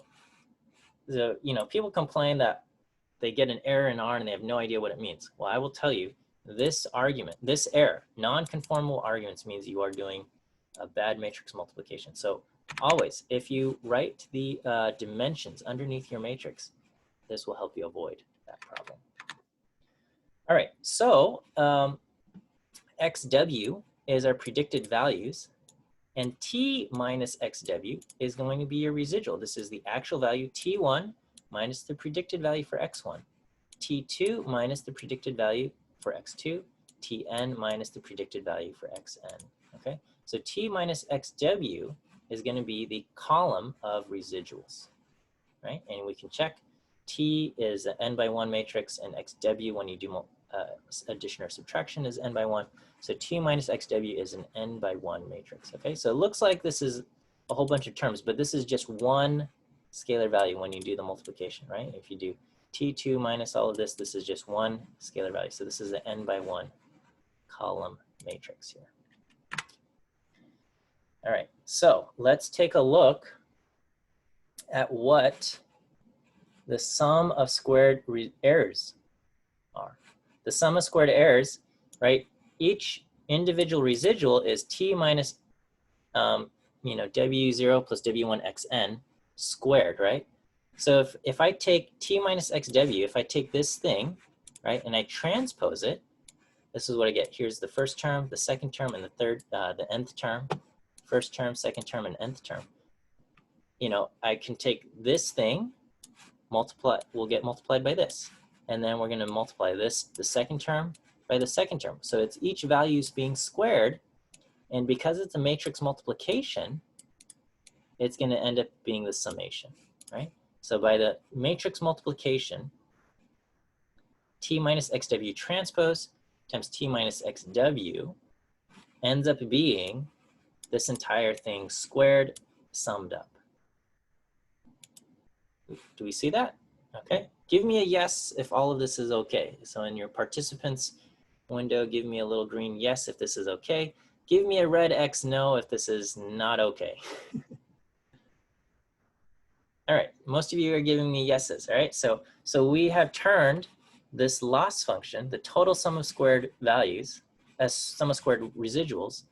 A: people complain that they get an error in R and they have no idea what it means. Well, I will tell you, this error, non-conformable arguments, means you are doing a bad matrix multiplication. So always, if you write the dimensions underneath your matrix, this will help you avoid that problem. All right, so XW is our predicted values, and T minus XW is going to be your residual. This is the actual value, T1 minus the predicted value for X1, T2 minus the predicted value for X2, Tn minus the predicted value for Xn, okay? So T minus XW is going to be the column of residuals, right? And we can check T is an n by 1 matrix, and XW, when you do addition or subtraction, is n by 1. So T minus XW is an n by 1 matrix, okay? So it looks like this is a whole bunch of terms, but this is just one scalar value when you do the multiplication, right? If you do T2 minus all of this, this is just one scalar value. So this is an n by 1 column matrix here. All right, so let's take a look at what the sum of squared errors are. The sum of squared errors, right? Each individual residual is t minus, w0 plus w1xn squared, right? So if I take t minus xw, if I take this thing, right, and I transpose it, this is what I get. Here's the first term, the second term, and the nth term. First term, second term, and nth term. I can take this thing, we'll get multiplied by this. And then we're going to multiply this, the second term, by the second term. So it's each value is being squared. And because it's a matrix multiplication, it's going to end up being the summation, right? So by the matrix multiplication, t minus xw transpose times t minus xw ends up being this entire thing squared, summed up. Do we see that? Okay. Give me a yes if all of this is okay. So in your participants window, give me a little green yes if this is okay. Give me a red X no if this is not okay. All right, most of you are giving me yeses, all right? So we have turned this loss function, the total sum of squared values, as sum of squared residuals,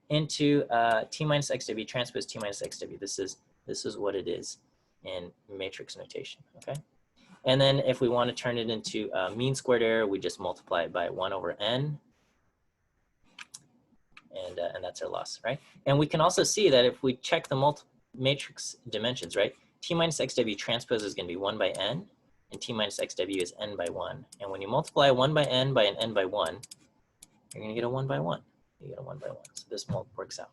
A: into t minus xw transpose t minus xw. This is what it is in matrix notation, okay? And then if we want to turn it into mean squared error, we just multiply it by 1 over n, and that's our loss, right? And we can also see that if we check the matrix dimensions, right? T minus xw transpose is going to be 1 by n, and t minus xw is n by 1. And when you multiply 1 by n by an n by 1, you're going to get a 1 by 1. You get a 1 by 1. So this works out.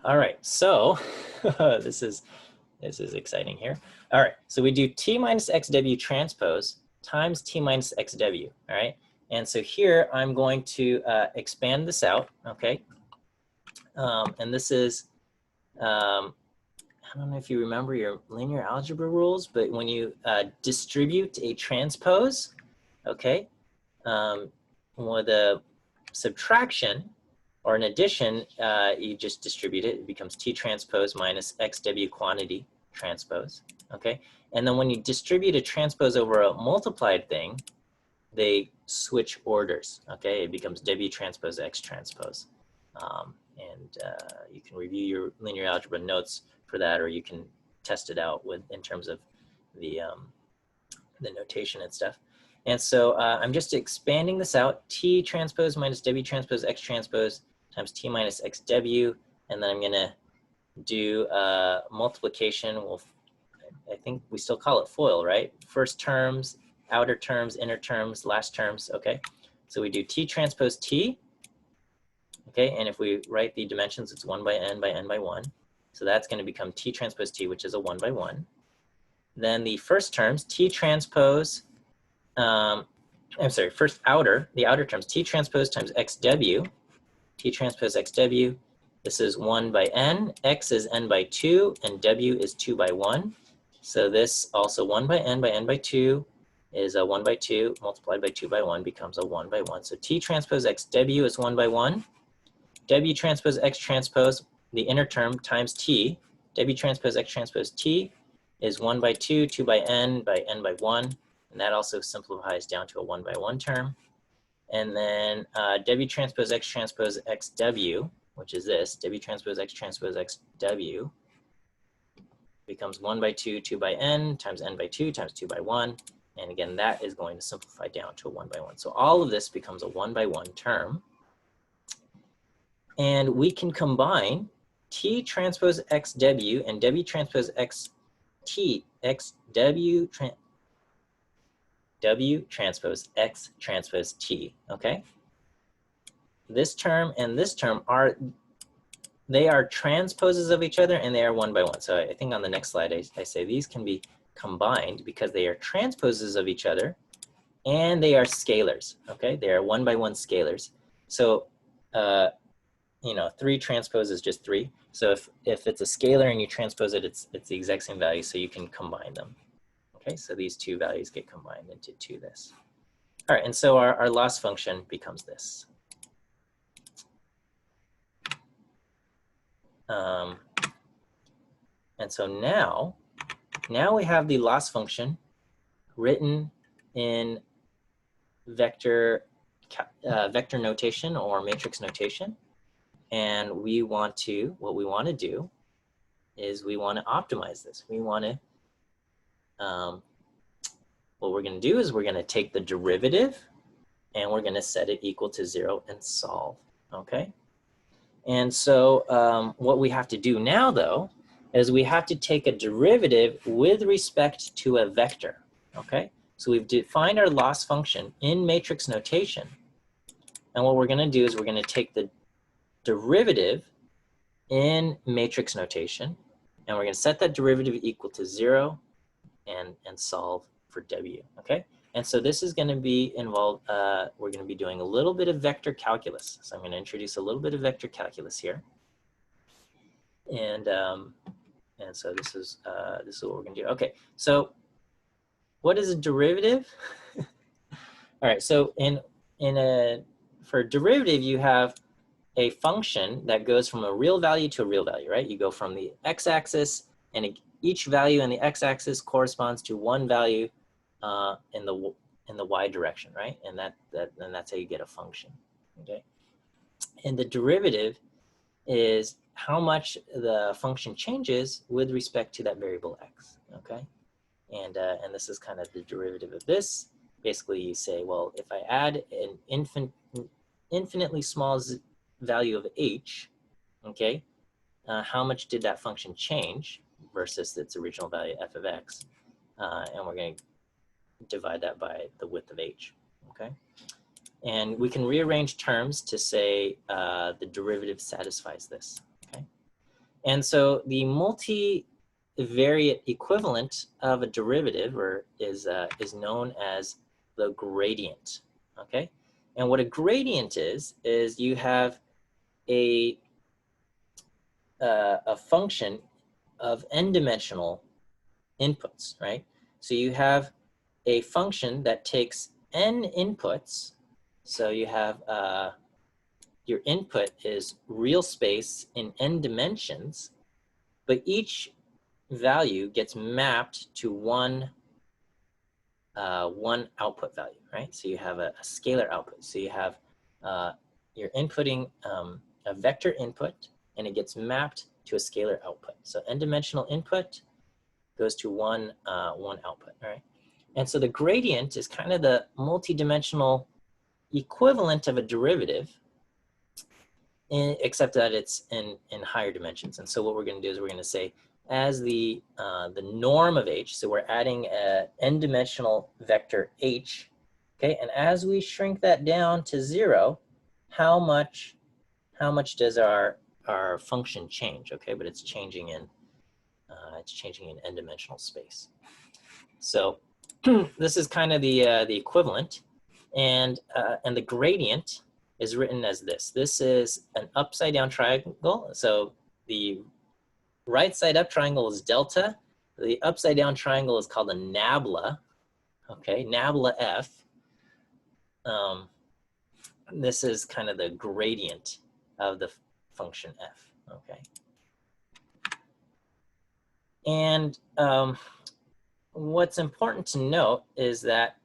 A: All right, so this is exciting here. All right, so we do t minus xw transpose times t minus xw, all right? And so here I'm going to expand this out, okay? And this is, I don't know if you remember your linear algebra rules, but when you distribute a transpose, okay, with a subtraction or an addition, you just distribute it. It becomes T transpose minus XW quantity transpose, okay? And then when you distribute a transpose over a multiplied thing, they switch orders, okay? It becomes W transpose X transpose. And you can review your linear algebra notes for that, or you can test it out in terms of the notation and stuff. And so I'm just expanding this out, T transpose minus W transpose X transpose times T minus XW, and then I'm gonna do multiplication. Well, I think we still call it FOIL, right? First terms, outer terms, inner terms, last terms, okay? So we do T transpose T, okay? And if we write the dimensions, it's 1 by n by n by 1. So that's gonna become T transpose T, which is a 1 by 1. Then the first terms, T transpose, first outer, the outer terms, T transpose times XW, T transpose XW, this is 1 by n, X is n by 2, and W is 2 by 1. So this also 1 by n by 2 is a 1 by 2 multiplied by 2 by 1 becomes a 1 by 1. So T transpose XW is 1 by 1. W transpose X transpose, the inner term times T, W transpose X transpose T is 1 by 2, 2 by n by 1. And that also simplifies down to a 1 by 1 term. And then W transpose XW, which is this, W transpose XW becomes 1 by 2, 2 by n times n by 2 times 2 by 1. And again, that is going to simplify down to a 1 by 1. So all of this becomes a 1 by 1 term. And we can combine T transpose XW and W transpose W transpose X transpose T, okay? This term and this term they are transposes of each other, and they are 1 by 1. So I think on the next slide, I say these can be combined because they are transposes of each other, and they are scalars, okay? They are 1 by 1 scalars. So, 3 transpose is just 3. So if it's a scalar and you transpose it, it's the exact same value, so you can combine them. Okay, so these two values get combined into this. All right, and so our loss function becomes this. And so now we have the loss function written in vector notation or matrix notation. And what we want to do is we want to optimize this. We want to, what we're going to do is we're going to take the derivative and we're going to set it equal to 0 and solve, okay? And so what we have to do now, though, is we have to take a derivative with respect to a vector, okay? So we've defined our loss function in matrix notation. And what we're going to do is we're going to take the derivative in matrix notation, and we're going to set that derivative equal to 0 and solve for W, okay? And so this is going to be involved, we're going to be doing a little bit of vector calculus. So I'm going to introduce a little bit of vector calculus here. And so this is what we're going to do. Okay, so what is a derivative? All right, so for a derivative, you have a function that goes from a real value to a real value, right? You go from the x-axis, and each value in the x-axis corresponds to one value in the y direction, right? And that's how you get a function, okay? And the derivative is how much the function changes with respect to that variable x, okay? And this is kind of the derivative of this. Basically, you say, well, if I add an infinitely small value of h, okay, how much did that function change versus its original value f of x? And we're going to divide that by the width of h, okay? And we can rearrange terms to say the derivative satisfies this, okay? And so the multivariate equivalent of a derivative is known as the gradient, okay? And what a gradient is you have a function of n-dimensional inputs, right? So you have a function that takes n inputs. So you have your input is real space in n dimensions, but each value gets mapped to one output value, right? So you have a scalar output. So you have you're inputting a vector input, and it gets mapped to a scalar output. So n-dimensional input goes to one output, right? And so the gradient is kind of the multi-dimensional equivalent of a derivative, except that it's in higher dimensions. And so what we're going to do is we're going to say as the norm of h, so we're adding an n-dimensional vector h, okay? And as we shrink that down to 0, how much does our function change, okay? But it's changing in n-dimensional space. So this is kind of the equivalent, and the gradient is written as this. This is an upside down triangle. So the right side up triangle is delta. The upside down triangle is called a nabla. Okay, nabla f. This is kind of the gradient of the function f. Okay, and what's important to note is that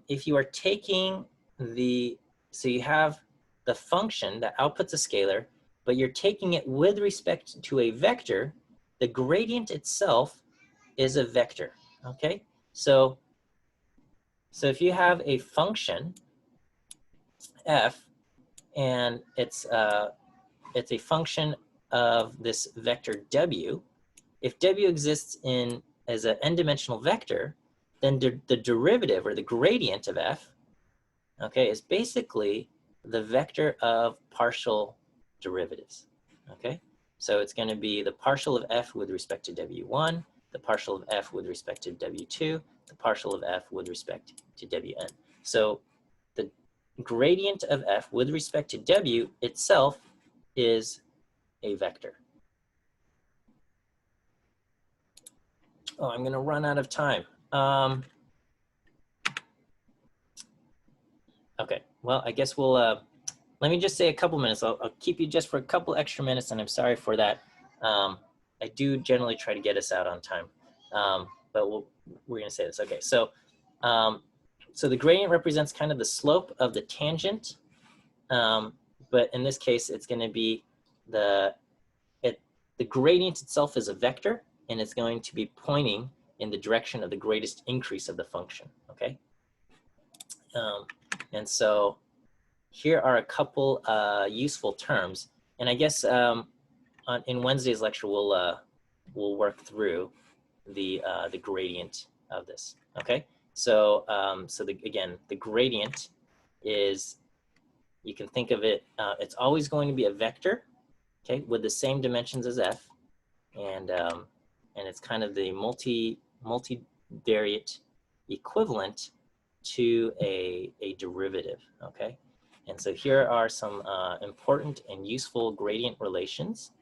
A: if you are taking so you have the function that outputs a scalar, but you're taking it with respect to a vector, the gradient itself is a vector, okay? So if you have a function f, and it's a function of this vector w, if w exists as an n-dimensional vector, then the derivative or the gradient of f, okay, is basically the vector of partial derivatives, okay? So it's going to be the partial of f with respect to w1, the partial of f with respect to w2, the partial of f with respect to wn. So the gradient of f with respect to w itself is a vector. Oh, I'm going to run out of time. Okay, well, I guess we'll, let me just say a couple minutes. I'll keep you just for a couple extra minutes, and I'm sorry for that I do generally try to get us out on time, but we're going to say this. Okay, so so the gradient represents kind of the slope of the tangent, but in this case, it's going to be the gradient itself is a vector, and it's going to be pointing in the direction of the greatest increase of the function. Okay, and so here are a couple useful terms, and I guess in Wednesday's lecture we'll work through the gradient of this. Okay, so again, the gradient is, you can think of it, it's always going to be a vector, okay, with the same dimensions as f, and it's kind of the multivariate equivalent to a derivative. Okay, and so here are some important and useful gradient relations,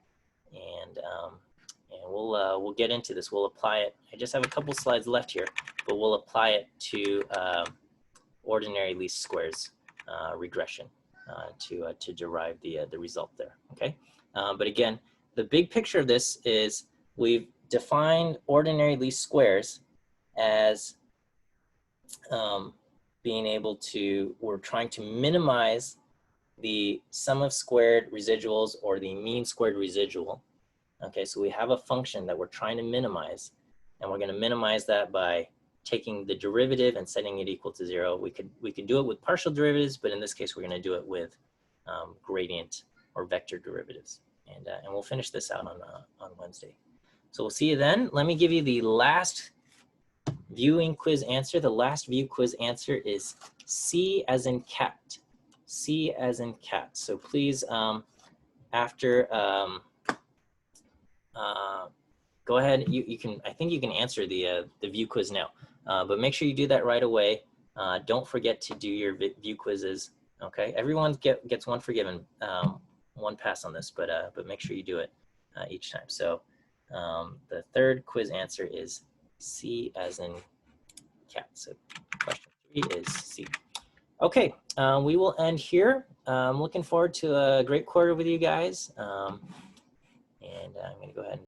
A: and we'll get into this. We'll apply it. I just have a couple slides left here, but we'll apply it to ordinary least squares regression to derive the result there. Okay, but again, the big picture of this is we've defined ordinary least squares as being able to, we're trying to minimize the sum of squared residuals or the mean squared residual. Okay, so we have a function that we're trying to minimize, and we're going to minimize that by taking the derivative and setting it equal to 0. We could do it with partial derivatives, but in this case, we're going to do it with gradient or vector derivatives, and we'll finish this out on Wednesday. So we'll see you then. Let me give you the last viewing quiz answer. The last view quiz answer is C as in cat. C as in cat. So please, after go ahead. You can. I think you can answer the view quiz now, but make sure you do that right away. Don't forget to do your view quizzes. Okay, everyone gets one forgiven, one pass on this, but make sure you do it each time. So the third quiz answer is C as in cat. So question 3 is C. Okay, we will end here. I'm looking forward to a great quarter with you guys, and I'm going to go ahead and